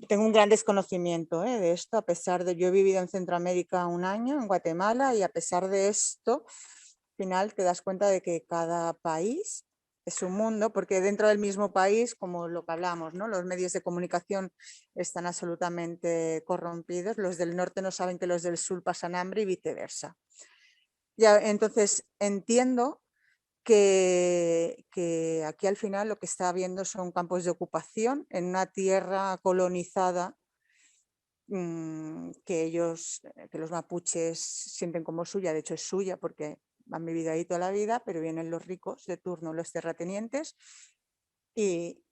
tengo un gran desconocimiento de esto, a pesar de, yo he vivido en Centroamérica un año, en Guatemala, y a pesar de esto, al final te das cuenta de que cada país es un mundo, porque dentro del mismo país, como lo que hablamos, ¿no? Los medios de comunicación están absolutamente corrompidos, los del norte no saben que los del sur pasan hambre y viceversa. Ya, entonces entiendo que aquí al final lo que está habiendo son campos de ocupación en una tierra colonizada que los mapuches sienten como suya, de hecho es suya porque han vivido ahí toda la vida, pero vienen los ricos de turno, los terratenientes, y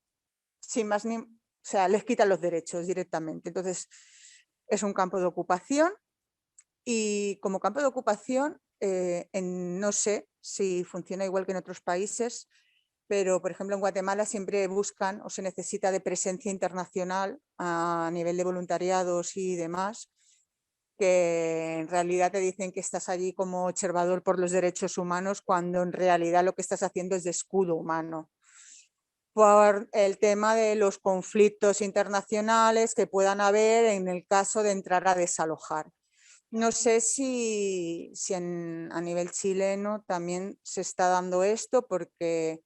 sin más ni, o sea, les quitan los derechos directamente. Entonces es un campo de ocupación y como campo de ocupación no sé si funciona igual que en otros países, pero por ejemplo en Guatemala siempre buscan o se necesita de presencia internacional a nivel de voluntariados y demás, que en realidad te dicen que estás allí como observador por los derechos humanos cuando en realidad lo que estás haciendo es de escudo humano. Por el tema de los conflictos internacionales que puedan haber en el caso de entrar a desalojar. No sé si a nivel chileno también se está dando esto, porque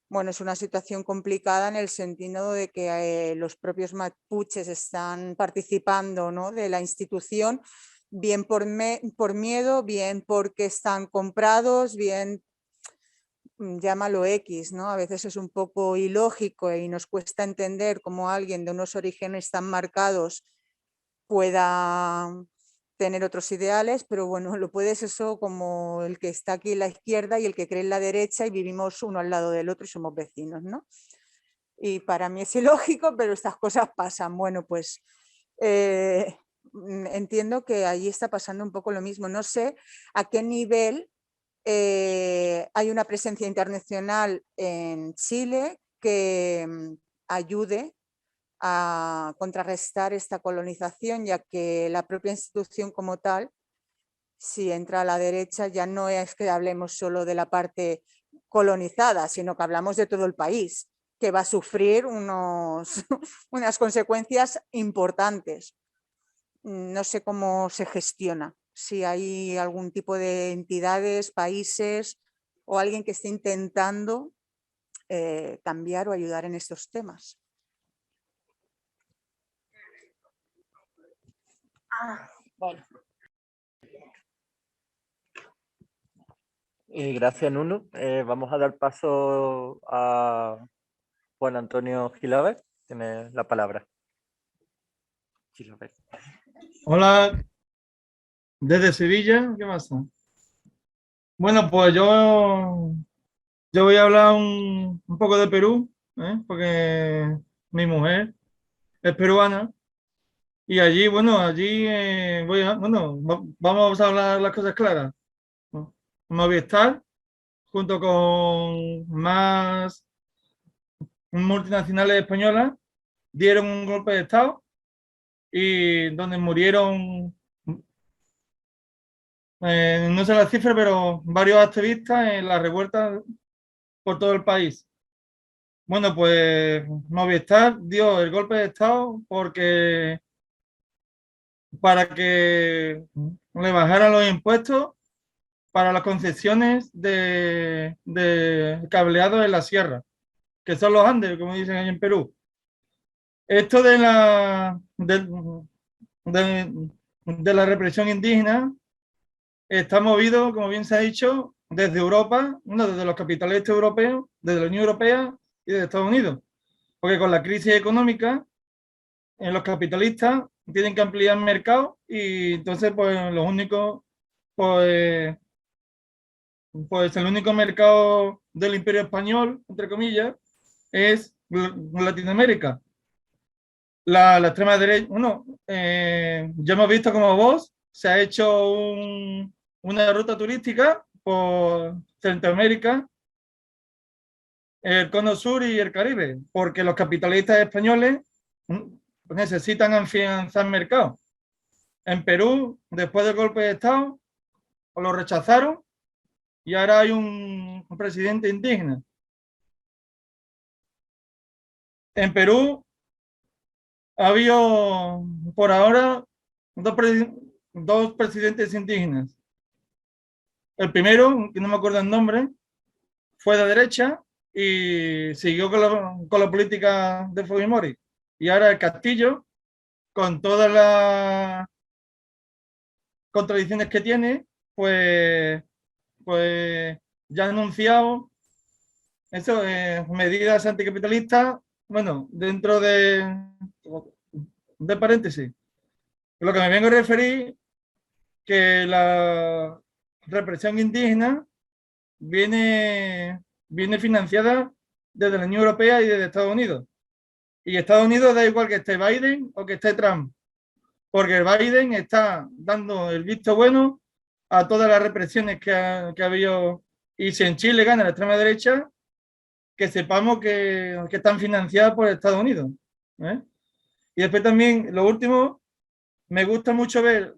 bueno, es una situación complicada en el sentido de que los propios mapuches están participando, ¿no? de la institución, bien por miedo, bien porque están comprados, bien llámalo X, ¿no? A veces es un poco ilógico y nos cuesta entender cómo alguien de unos orígenes tan marcados pueda tener otros ideales, pero bueno, lo puedes eso como el que está aquí en la izquierda y el que cree en la derecha y vivimos uno al lado del otro y somos vecinos, ¿no? Y para mí es ilógico, pero estas cosas pasan. Bueno, pues entiendo que allí está pasando un poco lo mismo. No sé a qué nivel hay una presencia internacional en Chile que ayude a contrarrestar esta colonización, ya que la propia institución como tal, si entra a la derecha, ya no es que hablemos solo de la parte colonizada, sino que hablamos de todo el país, que va a sufrir unas consecuencias importantes. No sé cómo se gestiona, si hay algún tipo de entidades, países o alguien que esté intentando cambiar o ayudar en estos temas. Bueno. Gracias, Nuno. Vamos a dar paso a Juan Antonio Gilaver. Tiene la palabra. Gilaver. Hola, desde Sevilla, ¿qué pasa? Bueno, pues yo voy a hablar un poco de Perú, porque mi mujer es peruana y allí, bueno, vamos a hablar las cosas claras, ¿no? Movistar, junto con más multinacionales españolas, dieron un golpe de Estado y donde murieron, no sé la cifra, pero varios activistas en la revuelta por todo el país. Bueno, pues Movistar dio el golpe de Estado para que le bajaran los impuestos para las concesiones de cableado en la sierra, que son los Andes, como dicen ahí en Perú. Esto de la represión indígena está movido, como bien se ha dicho, desde Europa, desde los capitalistas europeos, desde la Unión Europea y de Estados Unidos. Porque con la crisis económica, los capitalistas tienen que ampliar el mercado y entonces pues los únicos, pues el único mercado del Imperio Español, entre comillas, es Latinoamérica. La extrema derecha, ya hemos visto como Vox se ha hecho una ruta turística por Centroamérica, el Cono Sur y el Caribe, porque los capitalistas españoles necesitan afianzar mercado. En Perú, después del golpe de Estado, lo rechazaron y ahora hay un presidente indígena. En Perú ha habido por ahora dos presidentes indígenas. El primero, que no me acuerdo el nombre, fue de derecha y siguió con la política de Fujimori. Y ahora el Castillo, con todas las contradicciones que tiene, pues ya ha anunciado eso, medidas anticapitalistas, bueno, dentro de paréntesis. Lo que me vengo a referir, que la represión indígena viene financiada desde la Unión Europea y desde Estados Unidos. Y Estados Unidos da igual que esté Biden o que esté Trump, porque Biden está dando el visto bueno a todas las represiones que ha habido. Y si en Chile gana la extrema derecha, que sepamos que están financiadas por Estados Unidos. Y después también, lo último, me gusta mucho ver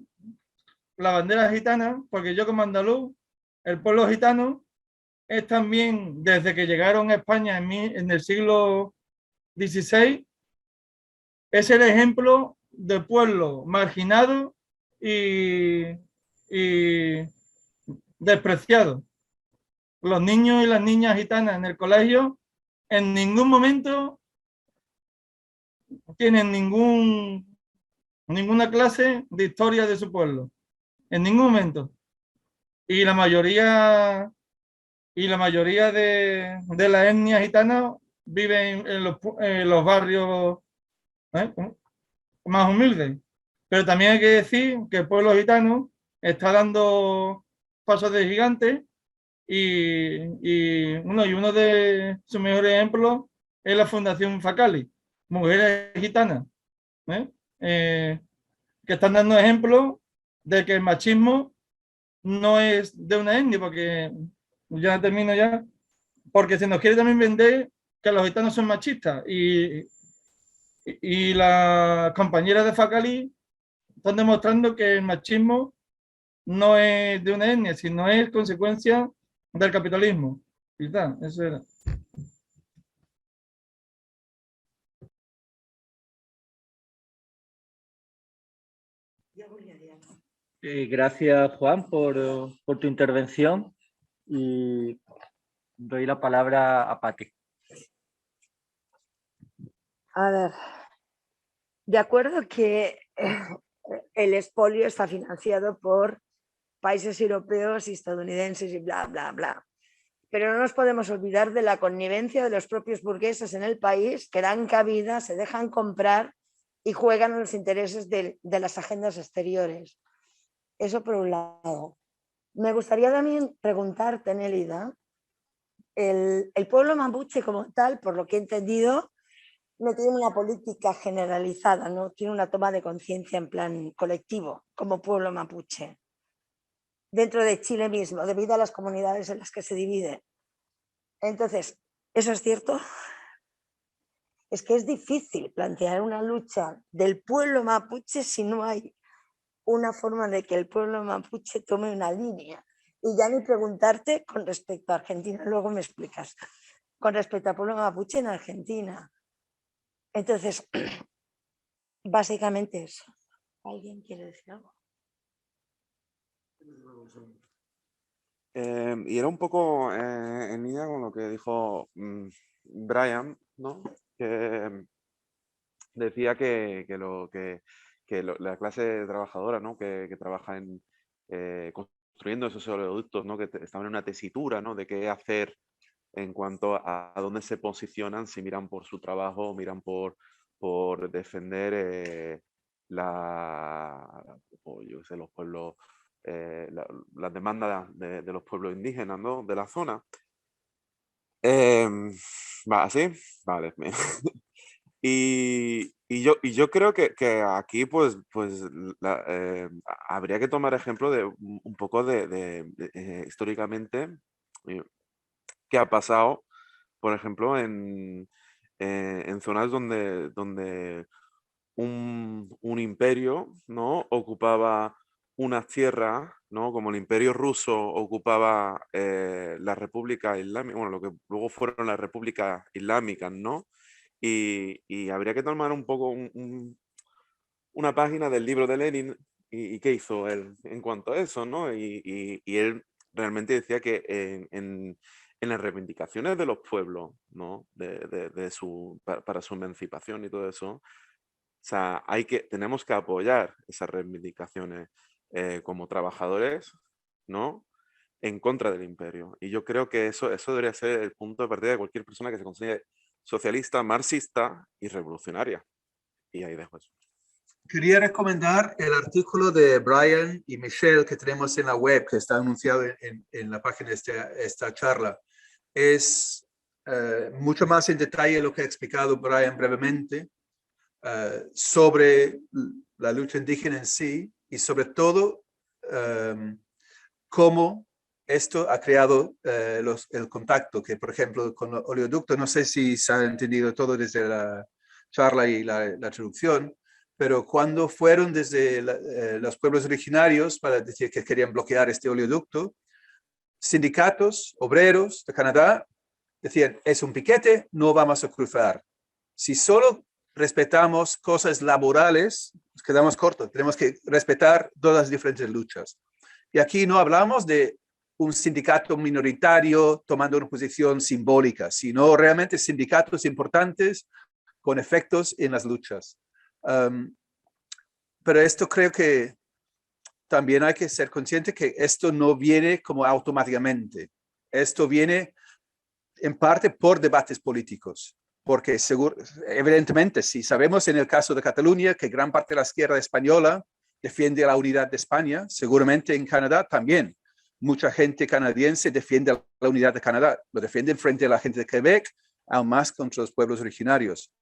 la bandera gitana, porque yo como andaluz, el pueblo gitano es también, desde que llegaron a España en el siglo XVI, es el ejemplo de pueblo marginado y despreciado. Los niños y las niñas gitanas en el colegio en ningún momento tienen ninguna clase de historia de su pueblo, en ningún momento. Y la mayoría de la etnia gitana viven en los barrios más humildes. Pero también hay que decir que el pueblo gitano está dando pasos de gigante y uno de sus mejores ejemplos es la Fundación Facali, mujeres gitanas, que están dando ejemplos de que el machismo no es de una etnia, porque ya termino ya, porque se nos quiere también vender que los gitanos son machistas y Y las compañeras de Facalí están demostrando que el machismo no es de una etnia, sino es consecuencia del capitalismo. Y tal, eso era. Gracias, Juan, por tu intervención y doy la palabra a Pati. A ver, de acuerdo que el expolio está financiado por países europeos y estadounidenses y bla, bla, bla. Pero no nos podemos olvidar de la connivencia de los propios burgueses en el país que dan cabida, se dejan comprar y juegan a los intereses de las agendas exteriores. Eso por un lado. Me gustaría también preguntarte, Nélida, el pueblo mapuche como tal, por lo que he entendido, no tiene una política generalizada, no tiene una toma de conciencia en plan colectivo como pueblo mapuche. Dentro de Chile mismo, debido a las comunidades en las que se divide. Entonces, ¿eso es cierto? Es que es difícil plantear una lucha del pueblo mapuche si no hay una forma de que el pueblo mapuche tome una línea. Y ya ni preguntarte con respecto a Argentina, luego me explicas, con respecto al pueblo mapuche en Argentina. Entonces, básicamente eso. ¿Alguien quiere decir algo? Y era un poco en línea con lo que dijo Brian, ¿no? Que decía que la clase trabajadora, ¿no? que trabaja en construyendo esos oleoductos, ¿no? Que estaban en una tesitura, ¿no? De qué hacer en cuanto a dónde se posicionan, si miran por su trabajo o miran por defender los pueblos, las demandas de los pueblos indígenas, ¿no? De la zona. ¿Va así? Vale. Y yo creo que aquí pues habría que tomar ejemplo de un poco históricamente qué ha pasado, por ejemplo, en zonas donde un imperio, ¿no? Ocupaba unas tierras, ¿no? Como el imperio ruso ocupaba la República Islámica, bueno, lo que luego fueron las repúblicas islámicas, ¿no? Y habría que tomar un poco una página del libro de Lenin y qué hizo él en cuanto a eso, ¿no? Y él realmente decía que en las reivindicaciones de los pueblos, ¿no? Para su emancipación y todo eso, o sea, tenemos que apoyar esas reivindicaciones como trabajadores, ¿no? En contra del imperio. Y yo creo que eso debería ser el punto de partida de cualquier persona que se considere socialista, marxista y revolucionaria. Y ahí dejo eso. Quería recomendar el artículo de Brian y Michelle que tenemos en la web, que está anunciado en la página de esta charla. Es mucho más en detalle lo que ha explicado Brian brevemente sobre la lucha indígena en sí y sobre todo cómo esto ha creado el contacto, que por ejemplo con el oleoducto, no sé si se ha entendido todo desde la charla y la traducción, pero cuando fueron desde los pueblos originarios para decir que querían bloquear este oleoducto, sindicatos, obreros de Canadá decían, es un piquete, no vamos a cruzar. Si solo respetamos cosas laborales, nos quedamos cortos, tenemos que respetar todas las diferentes luchas. Y aquí no hablamos de un sindicato minoritario tomando una posición simbólica, sino realmente sindicatos importantes con efectos en las luchas. Pero esto creo que también hay que ser consciente que esto no viene como automáticamente. Esto viene en parte por debates políticos, porque evidentemente si sabemos en el caso de Cataluña que gran parte de la izquierda española defiende la unidad de España, seguramente en Canadá también. Mucha gente canadiense defiende la unidad de Canadá, lo defienden frente a la gente de Quebec, aún más contra los pueblos originarios.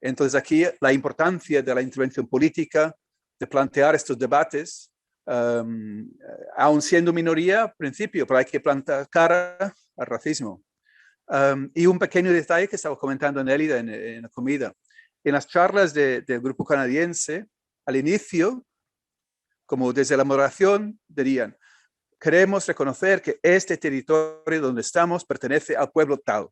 Entonces aquí la importancia de la intervención política, de plantear estos debates, aún siendo minoría al principio, pero hay que plantar cara al racismo. Y un pequeño detalle que estaba comentando Nélida en la comida. en las charlas del grupo canadiense, al inicio, como desde la moderación, dirían, queremos reconocer que este territorio donde estamos pertenece al pueblo tal.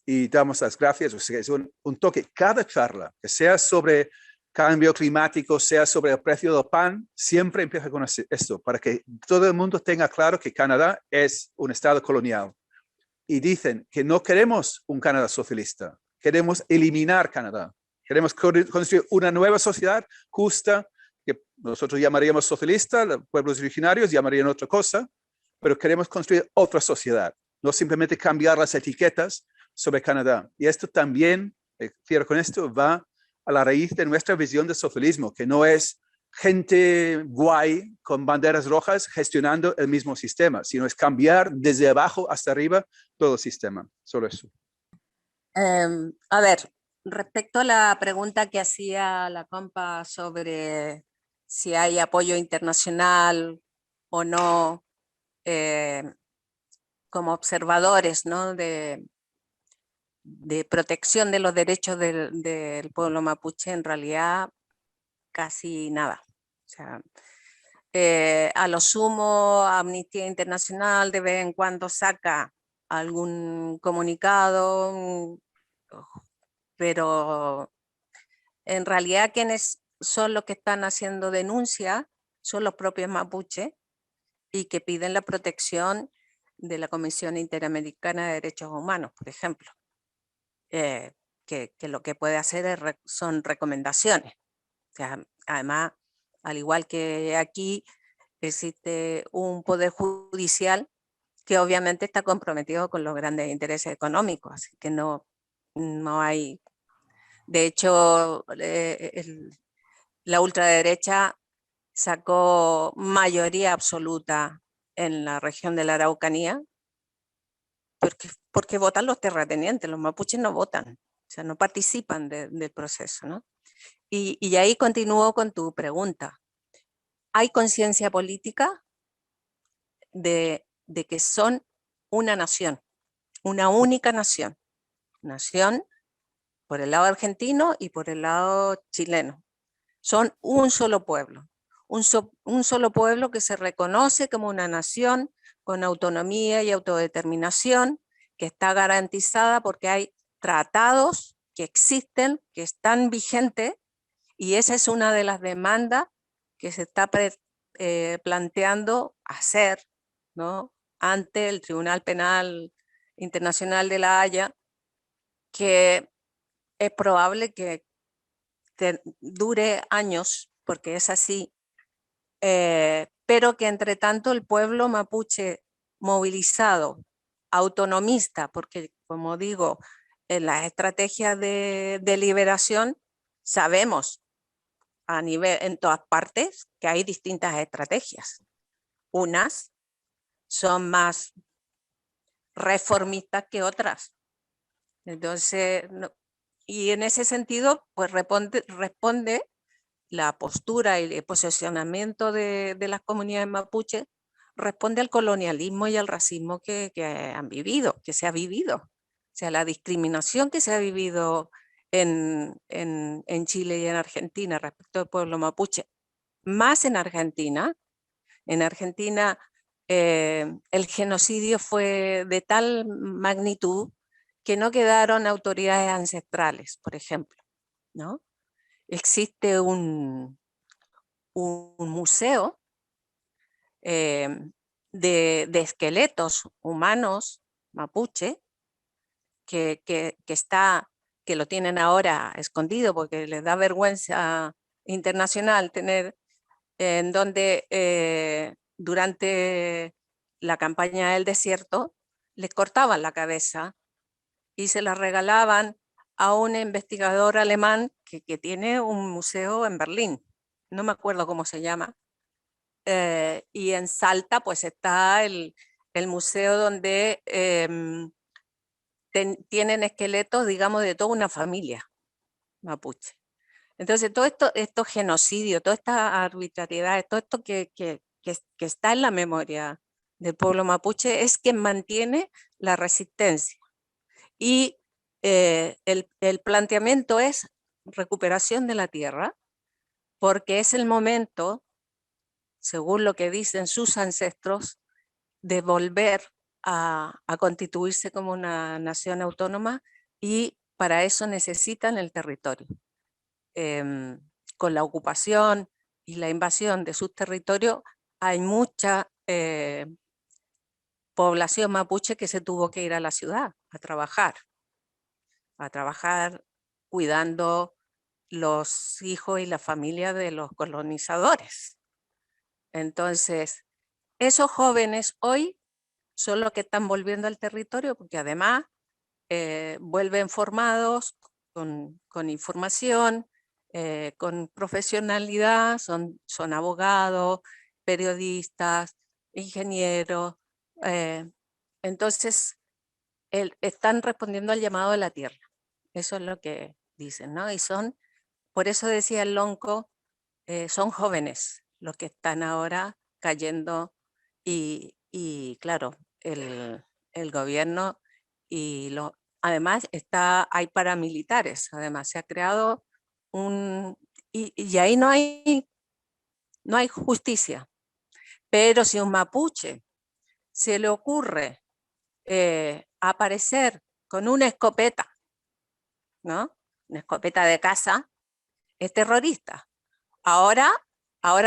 Y damos las gracias, o sea, es un toque. Cada charla, que sea sobre cambio climático, sea sobre el precio del pan, siempre empieza con esto, para que todo el mundo tenga claro que Canadá es un estado colonial. Y dicen que no queremos un Canadá socialista, queremos eliminar Canadá. Queremos construir una nueva sociedad justa, que nosotros llamaríamos socialista, los pueblos originarios llamarían otra cosa, pero queremos construir otra sociedad, no simplemente cambiar las etiquetas sobre Canadá. Y esto también, cierro con esto, va a la raíz de nuestra visión de socialismo, que no es gente guay con banderas rojas gestionando el mismo sistema, sino es cambiar desde abajo hasta arriba todo el sistema. Solo eso. A ver, respecto a la pregunta que hacía la compa sobre si hay apoyo internacional o no, como observadores, ¿no? de protección de los derechos del pueblo mapuche, en realidad casi nada. O sea, a lo sumo, Amnistía Internacional de vez en cuando saca algún comunicado, pero en realidad quienes son los que están haciendo denuncia son los propios mapuches y que piden la protección de la Comisión Interamericana de Derechos Humanos, por ejemplo, que lo que puede hacer son recomendaciones. O sea, además, al igual que aquí, existe un poder judicial que obviamente está comprometido con los grandes intereses económicos, así que no hay... De hecho, la ultraderecha sacó mayoría absoluta en la región de la Araucanía, porque votan los terratenientes, los mapuches no votan, o sea, no participan del proceso, ¿no? Y ahí continúo con tu pregunta. ¿Hay conciencia política de que son una nación, una única nación? Nación por el lado argentino y por el lado chileno. Son un solo pueblo, un solo pueblo que se reconoce como una nación con autonomía y autodeterminación, que está garantizada porque hay tratados que existen, que están vigentes, y esa es una de las demandas que se está planteando hacer, ¿no? Ante el Tribunal Penal Internacional de La Haya, que es probable que dure años, porque es así, pero que entre tanto el pueblo mapuche movilizado, autonomista, porque como digo, en las estrategias de liberación sabemos a nivel, en todas partes, que hay distintas estrategias. Unas son más reformistas que otras. Entonces, y en ese sentido, pues responde la postura y el posicionamiento de las comunidades mapuches, responde al colonialismo y al racismo que han vivido, que se ha vivido. O sea, la discriminación que se ha vivido en Chile y en Argentina respecto al pueblo mapuche, más en Argentina. En Argentina el genocidio fue de tal magnitud que no quedaron autoridades ancestrales, por ejemplo, ¿no? Existe un museo de esqueletos humanos mapuche que lo tienen ahora escondido porque les da vergüenza internacional tener, en donde durante la campaña del desierto les cortaban la cabeza y se la regalaban a un investigador alemán que tiene un museo en Berlín, no me acuerdo cómo se llama, y en Salta pues está el museo donde tienen esqueletos, digamos, de toda una familia mapuche. Entonces todo estos genocidios, toda esta arbitrariedad, todo esto que está en la memoria del pueblo mapuche es quien mantiene la resistencia. Y el planteamiento es recuperación de la tierra, porque es el momento, según lo que dicen sus ancestros, de volver a constituirse como una nación autónoma, y para eso necesitan el territorio. Con la ocupación y la invasión de sus territorios hay mucha población mapuche que se tuvo que ir a la ciudad a trabajar cuidando los hijos y la familia de los colonizadores. Entonces, esos jóvenes hoy son los que están volviendo al territorio, porque además vuelven formados con información, con profesionalidad, son abogados, periodistas, ingenieros. Entonces, están respondiendo al llamado de la tierra. Eso es lo que dicen, ¿no? Y por eso decía el Lonco, son jóvenes los que están ahora cayendo, y claro, el gobierno además hay paramilitares, además se ha creado y ahí no hay justicia. Pero si a un mapuche se le ocurre aparecer con una escopeta, ¿no? Una escopeta de caza, es terrorista. Ahora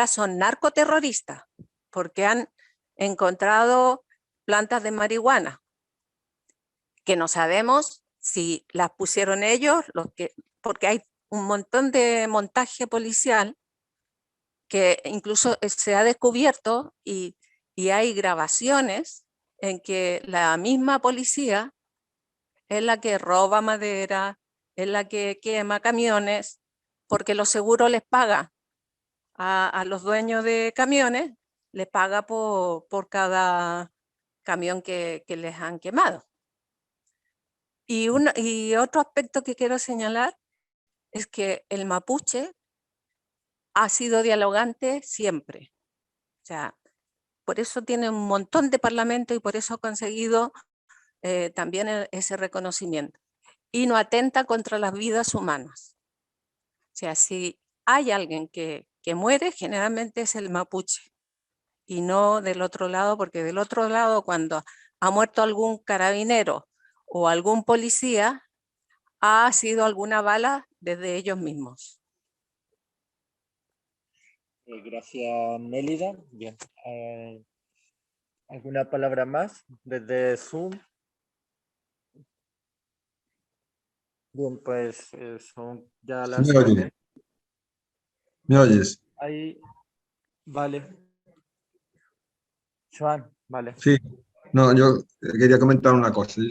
son narcoterroristas, porque han encontrado plantas de marihuana, que no sabemos si las pusieron ellos, porque hay un montón de montaje policial que incluso se ha descubierto, y hay grabaciones en que la misma policía es la que roba madera, es la que quema camiones, porque los seguros les paga a los dueños de camiones, les paga por cada camión que les han quemado. Y otro aspecto que quiero señalar es que el mapuche ha sido dialogante siempre. O sea, por eso tiene un montón de parlamento y por eso ha conseguido también ese reconocimiento. Y no atenta contra las vidas humanas. O sea, si hay alguien que muere, generalmente es el mapuche, y no del otro lado, porque del otro lado, cuando ha muerto algún carabinero o algún policía, ha sido alguna bala desde ellos mismos. Gracias, Nélida. Bien. ¿Alguna palabra más desde Zoom? Bien, pues son ya las... ¿Me oyes? ¿Me oyes? Ahí, vale. Joan, vale. Sí. No, yo quería comentar una cosa.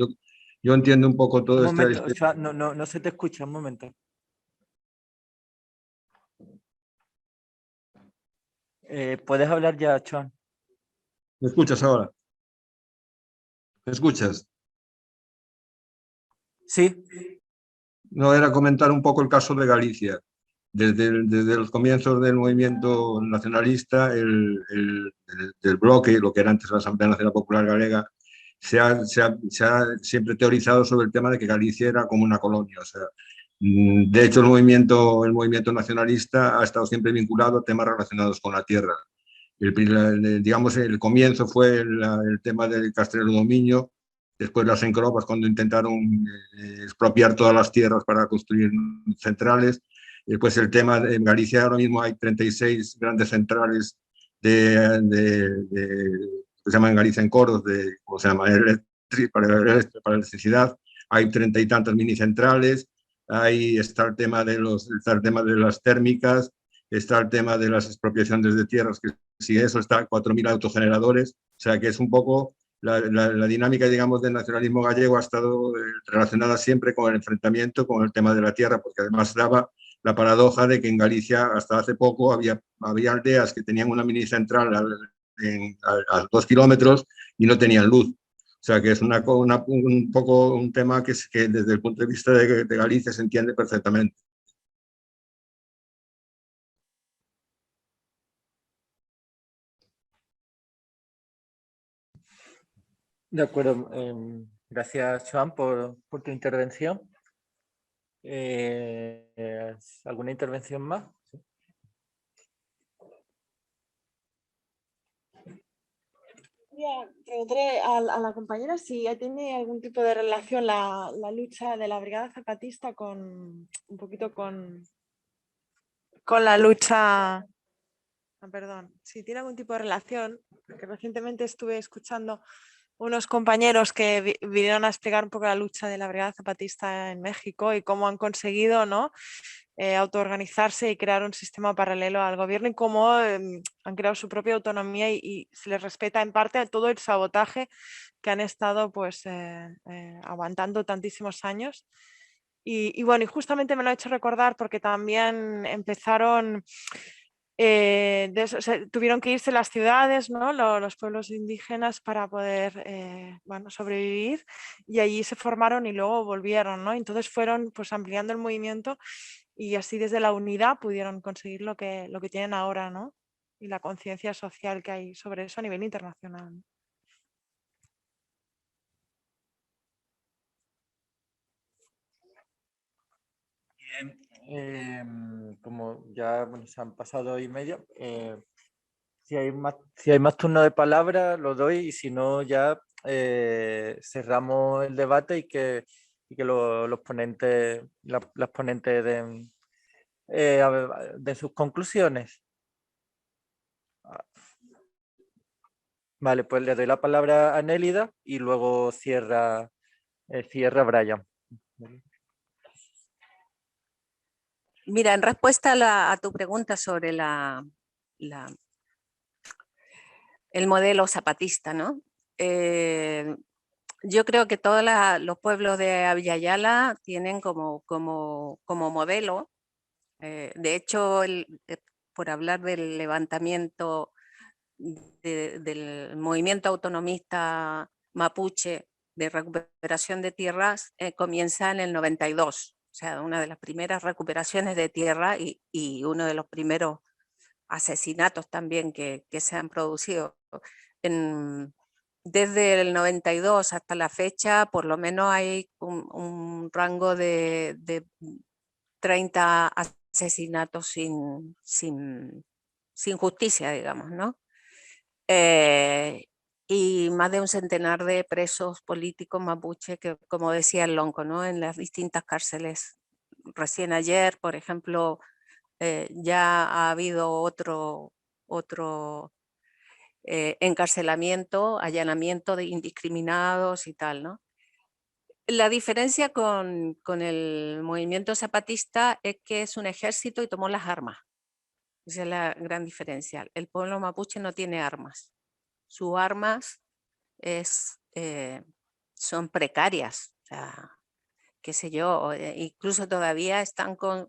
Yo entiendo un poco todo Un este... momento, Joan, no se te escucha, un momento. ¿Puedes hablar ya, Joan? ¿Me escuchas ahora? ¿Me escuchas? Sí. No, era comentar un poco el caso de Galicia. Desde los comienzos del movimiento nacionalista, del bloque, lo que era antes la Asamblea Nacional Popular Galega, se ha siempre teorizado sobre el tema de que Galicia era como una colonia. O sea, de hecho, el movimiento nacionalista ha estado siempre vinculado a temas relacionados con la tierra. Digamos, el comienzo fue el tema del Castrelo do Miño, después las encropas cuando intentaron expropiar todas las tierras para construir centrales. Después el tema en Galicia ahora mismo hay 36 grandes centrales que se llaman en Galicia en coros, ¿cómo se llama? Para electricidad. Hay 30 y tantas mini centrales. Ahí está el tema de las térmicas, está el tema de las expropiaciones de tierras, que si eso está 4.000 autogeneradores, o sea que es un poco la dinámica, digamos, del nacionalismo gallego ha estado relacionada siempre con el enfrentamiento con el tema de la tierra, porque además daba la paradoja de que en Galicia hasta hace poco había aldeas que tenían una mini central a 2 kilómetros y no tenían luz. O sea que es un poco un tema que desde el punto de vista de Galicia se entiende perfectamente. De acuerdo. Gracias, Joan, por tu intervención. ¿Alguna intervención más? Preguntaré a la compañera si tiene algún tipo de relación la lucha de la Brigada Zapatista con un poquito con la lucha, perdón, si tiene algún tipo de relación, porque recientemente estuve escuchando unos compañeros que vinieron a explicar un poco la lucha de la Brigada Zapatista en México y cómo han conseguido, ¿no?, autoorganizarse y crear un sistema paralelo al gobierno y cómo han creado su propia autonomía y se les respeta en parte todo el sabotaje que han estado pues aguantando tantísimos años. Y bueno, y justamente me lo ha hecho recordar porque también empezaron, tuvieron que irse las ciudades, ¿no?, los pueblos indígenas para poder bueno, sobrevivir, y allí se formaron y luego volvieron, ¿no? Entonces fueron pues ampliando el movimiento y así desde la unidad pudieron conseguir lo que tienen ahora, ¿no? Y la conciencia social que hay sobre eso a nivel internacional, ¿no? Como ya bueno, se han pasado 2:30, si hay más turnos de palabra, lo doy, y si no, ya cerramos el debate y que los ponentes, las ponentes den sus conclusiones. Vale, pues le doy la palabra a Nélida y luego cierra Brian. Mira, en respuesta a tu pregunta sobre el modelo zapatista, ¿no? Yo creo que todos los pueblos de Abya Yala tienen como modelo, de hecho, por hablar del levantamiento del movimiento autonomista mapuche de recuperación de tierras, comienza en el 92, o sea, una de las primeras recuperaciones de tierra y uno de los primeros asesinatos también que se han producido. Desde el 92 hasta la fecha, por lo menos hay un rango de 30 asesinatos sin justicia, digamos, ¿no? Y más de un centenar de presos políticos mapuche que, como decía el Lonco, ¿no?, en las distintas cárceles. Recién ayer, por ejemplo, ya ha habido otro encarcelamiento, allanamiento de indiscriminados y tal, ¿no? La diferencia con el movimiento zapatista es que es un ejército y tomó las armas. Esa es la gran diferencia. El pueblo mapuche no tiene armas. Sus armas son precarias, o sea, qué sé yo, incluso todavía están con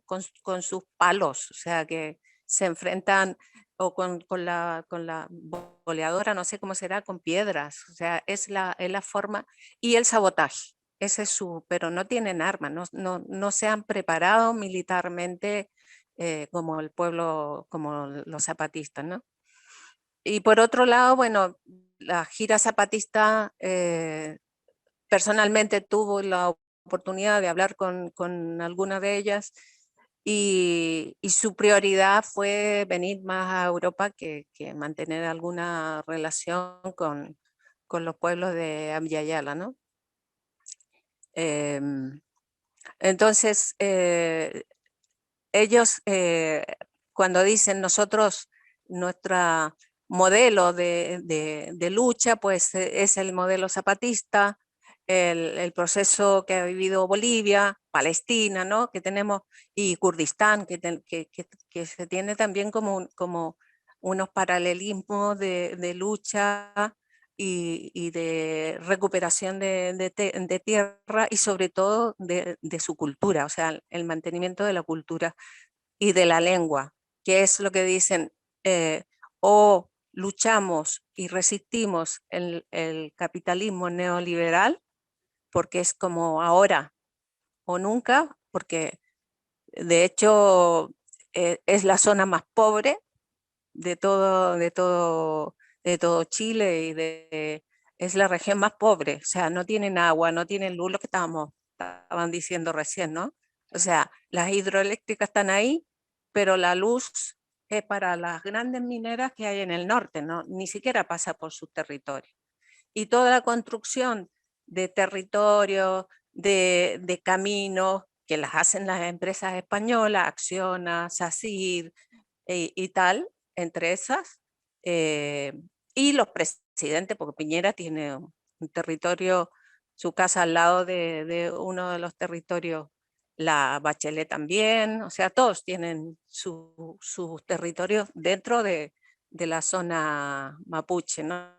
sus palos, o sea, que se enfrentan o con la boleadora, no sé cómo será, con piedras, o sea, es la forma, y el sabotaje, ese es pero no tienen armas, no se han preparado militarmente como el pueblo, como los zapatistas, ¿no? Y por otro lado, bueno, la gira zapatista, personalmente tuve la oportunidad de hablar con alguna de ellas y su prioridad fue venir más a Europa que mantener alguna relación con los pueblos de Abya Yala, ¿no? Entonces, ellos cuando dicen nosotros, nuestra modelo de lucha, pues es el modelo zapatista, el proceso que ha vivido Bolivia, Palestina, ¿no?, que tenemos, y Kurdistán, que se tiene también como unos paralelismos de lucha y de recuperación de tierra y sobre todo de su cultura, o sea, el mantenimiento de la cultura y de la lengua, que es lo que dicen, o luchamos y resistimos el capitalismo neoliberal, porque es como ahora o nunca, porque de hecho es la zona más pobre de todo Chile y es la región más pobre, o sea, no tienen agua, no tienen luz, lo que estaban diciendo recién, ¿no? O sea, las hidroeléctricas están ahí, pero la luz es para las grandes mineras que hay en el norte, ¿no? Ni siquiera pasa por su territorio. Y toda la construcción de territorio, de caminos, que las hacen las empresas españolas, Acciona, SACIR y tal, entre esas, y los presidentes, porque Piñera tiene un territorio, su casa al lado de uno de los territorios, la Bachelet también, o sea, todos tienen sus territorios dentro de la zona mapuche, ¿no?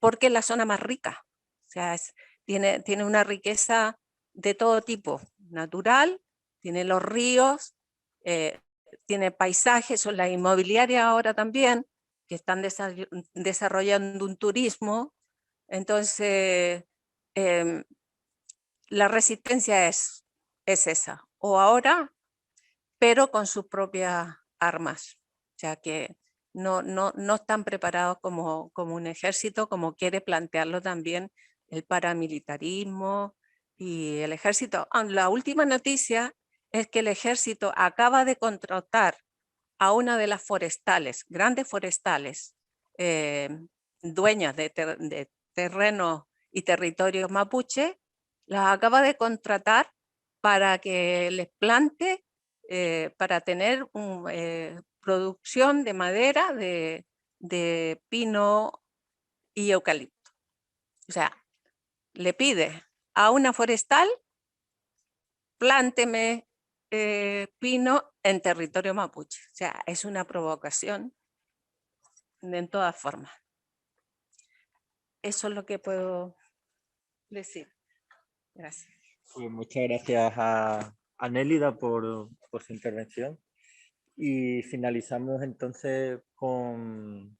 Porque es la zona más rica, o sea, tiene una riqueza de todo tipo, natural, tiene los ríos, tiene paisajes, son las inmobiliarias ahora también, que están desarrollando un turismo. Entonces, la resistencia es esa, o ahora, pero con sus propias armas, o sea que no están preparados como un ejército, como quiere plantearlo también el paramilitarismo y el ejército. La última noticia es que el ejército acaba de contratar a una de las forestales, grandes forestales, dueñas de terrenos y territorios mapuche, las acaba de contratar para que les plante, para tener producción de madera de pino y eucalipto. O sea, le pide a una forestal, plánteme pino en territorio mapuche. O sea, es una provocación en todas formas. Eso es lo que puedo decir. Gracias. Pues muchas gracias a Nélida por su intervención. Y finalizamos entonces con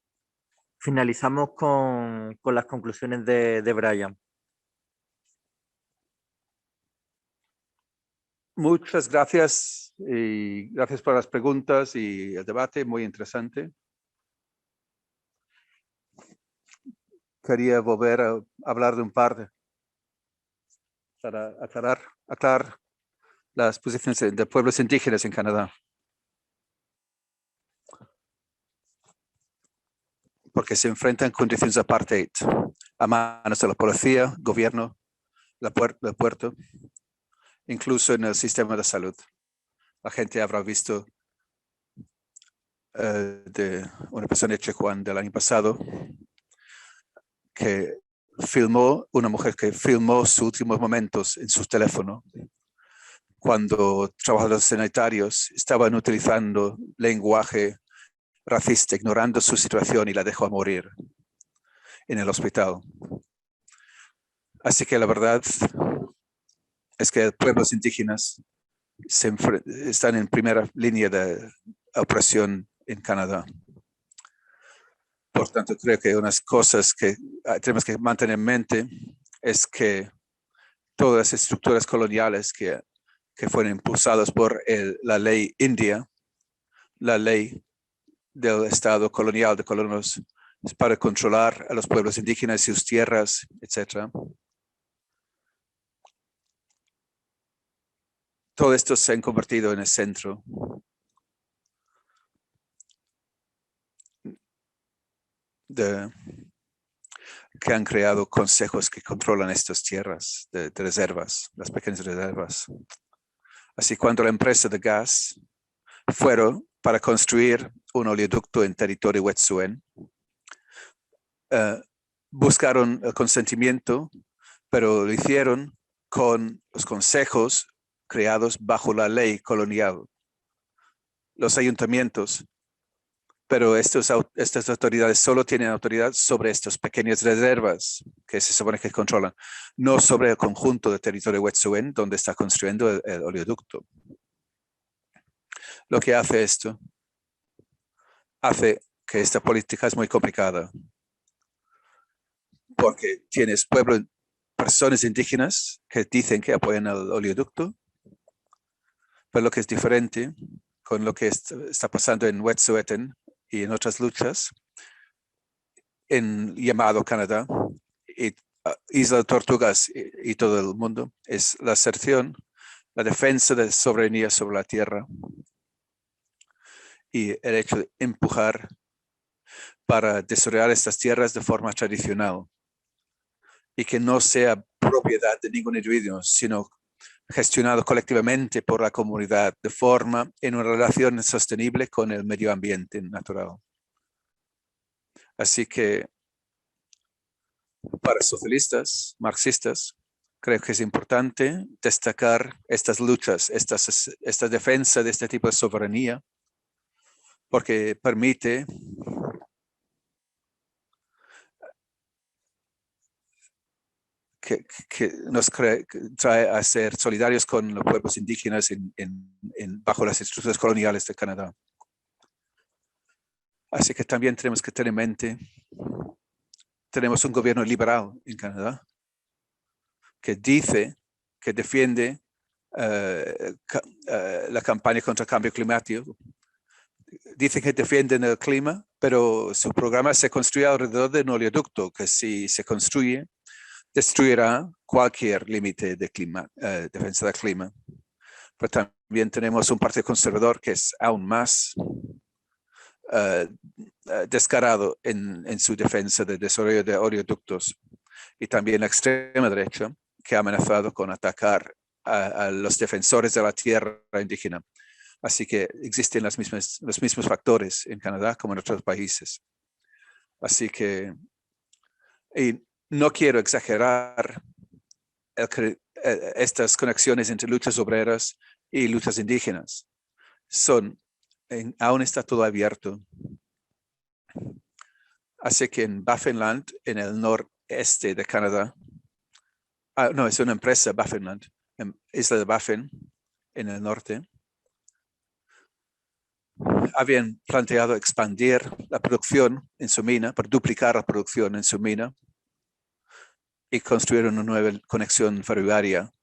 las conclusiones de Brian. Muchas gracias y gracias por las preguntas y el debate, muy interesante. Quería volver a hablar de un par para aclarar las posiciones de pueblos indígenas en Canadá. Porque se enfrentan condiciones de apartheid a manos de la policía, gobierno, el puerto, incluso en el sistema de salud. La gente habrá visto de una persona de Chihuahua del año pasado que una mujer que filmó sus últimos momentos en su teléfono cuando trabajadores sanitarios estaban utilizando lenguaje racista, ignorando su situación, y la dejó morir en el hospital. Así que la verdad es que pueblos indígenas están en primera línea de opresión en Canadá. Por tanto, creo que unas cosas que tenemos que mantener en mente es que todas las estructuras coloniales que fueron impulsadas por la ley india, la ley del Estado colonial de colonos para controlar a los pueblos indígenas y sus tierras, etc. Todo esto se ha convertido en el centro que han creado consejos que controlan estas tierras de reservas, las pequeñas reservas. Así, cuando la empresa de gas fueron para construir un oleoducto en territorio Wet'suwet'en, buscaron el consentimiento, pero lo hicieron con los consejos creados bajo la ley colonial. Los ayuntamientos, pero estas autoridades solo tienen autoridad sobre estas pequeñas reservas que se supone que controlan, no sobre el conjunto de territorio Wet'suwet'en donde está construyendo el oleoducto. Lo que hace esto hace que esta política es muy complicada, porque tienes personas indígenas que dicen que apoyan el oleoducto, pero lo que es diferente con lo que está pasando en Wet'suwet'en y en otras luchas en llamado Canadá y Isla de Tortugas y todo el mundo, es la aserción la defensa de soberanía sobre la tierra y el hecho de empujar para desarrollar estas tierras de forma tradicional y que no sea propiedad de ningún individuo, sino gestionado colectivamente por la comunidad de forma en una relación sostenible con el medio ambiente natural. Así que para socialistas, marxistas, creo que es importante destacar estas luchas, esta defensa de este tipo de soberanía, porque permite que nos trae a ser solidarios con los pueblos indígenas bajo las estructuras coloniales de Canadá. Así que también tenemos que tener en mente, tenemos un gobierno liberal en Canadá que dice que defiende la campaña contra el cambio climático. Dice que defienden el clima, pero su programa se construye alrededor de un oleoducto que si se construye, destruirá cualquier límite de defensa del clima. Pero también tenemos un partido conservador que es aún más descarado en su defensa del desarrollo de oleoductos, y también la extrema derecha que ha amenazado con atacar a los defensores de la tierra indígena. Así que existen los mismos factores en Canadá como en otros países. Así que no quiero exagerar estas conexiones entre luchas obreras y luchas indígenas. Aún está todo abierto. Así que en Baffinland, en el noreste de Canadá, no, es una empresa, Baffinland, en Isla de Baffin, en el norte, habían planteado expandir la producción en su mina, para duplicar la producción en su mina y construir una nueva conexión ferroviaria.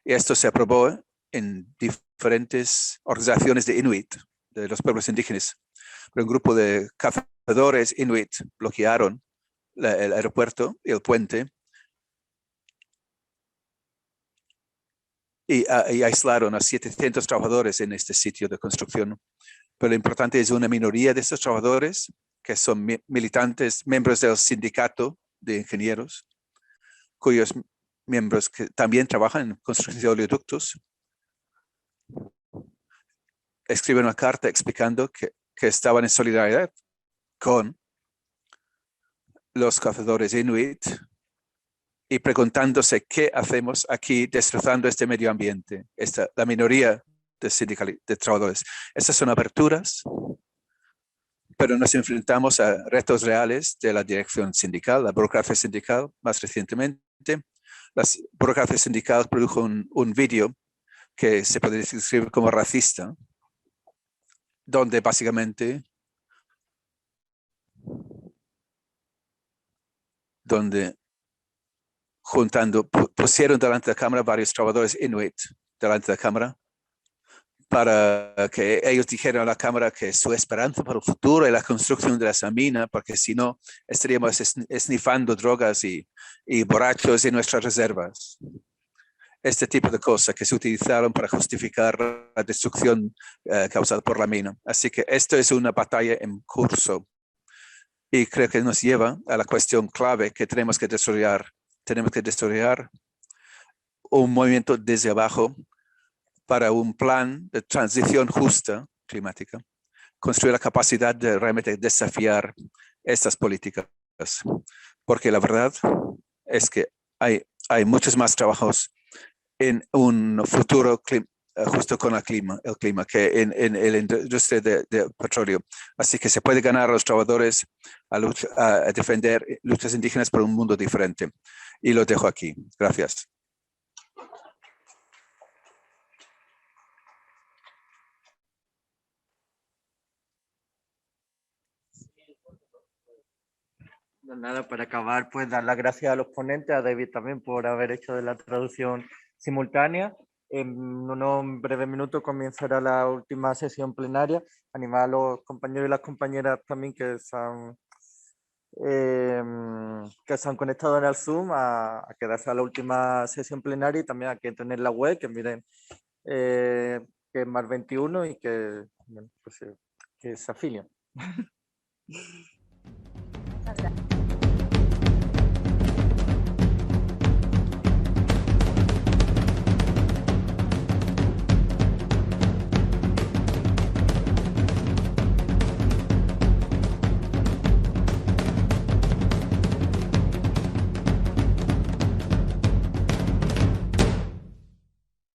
Y esto se aprobó en diferentes organizaciones de Inuit, de los pueblos indígenas. Pero un grupo de cazadores Inuit bloquearon el aeropuerto y el puente y aislaron a 700 trabajadores en este sitio de construcción. Pero lo importante es una minoría de estos trabajadores que son militantes, miembros del sindicato de ingenieros, cuyos miembros que también trabajan en construcción de oleoductos, escriben una carta explicando que estaban en solidaridad con los cazadores Inuit y preguntándose qué hacemos aquí destrozando este medio ambiente, la minoría de trabajadores. Estas son aperturas, pero nos enfrentamos a retos reales de la dirección sindical, la burocracia sindical. Más recientemente, la burocracia sindical produjo un vídeo que se puede describir como racista, donde básicamente pusieron delante de la cámara varios trabajadores Inuit delante de la cámara para que ellos dijeran a la cámara que su esperanza para el futuro es la construcción de esa mina, porque si no estaríamos esnifando drogas y borrachos en nuestras reservas. Este tipo de cosas que se utilizaron para justificar la destrucción causada por la mina. Así que esto es una batalla en curso y creo que nos lleva a la cuestión clave que tenemos que desarrollar. Tenemos que desarrollar un movimiento desde abajo para un plan de transición justa climática, construir la capacidad de realmente desafiar estas políticas, porque la verdad es que hay muchos más trabajos en un futuro justo con el clima que en la industria de petróleo. Así que se puede ganar a los trabajadores a defender luchas indígenas por un mundo diferente. Y lo dejo aquí. Gracias. Nada, para acabar, pues dar las gracias a los ponentes, a David también por haber hecho de la traducción simultánea. En unos breves minutos comenzará la última sesión plenaria. Animar a los compañeros y las compañeras también que se han que se han conectado en el Zoom a quedarse a la última sesión plenaria y también a que entren en la web, que miren que es más 21 y que, bueno, pues, que se afilien. Muchas gracias.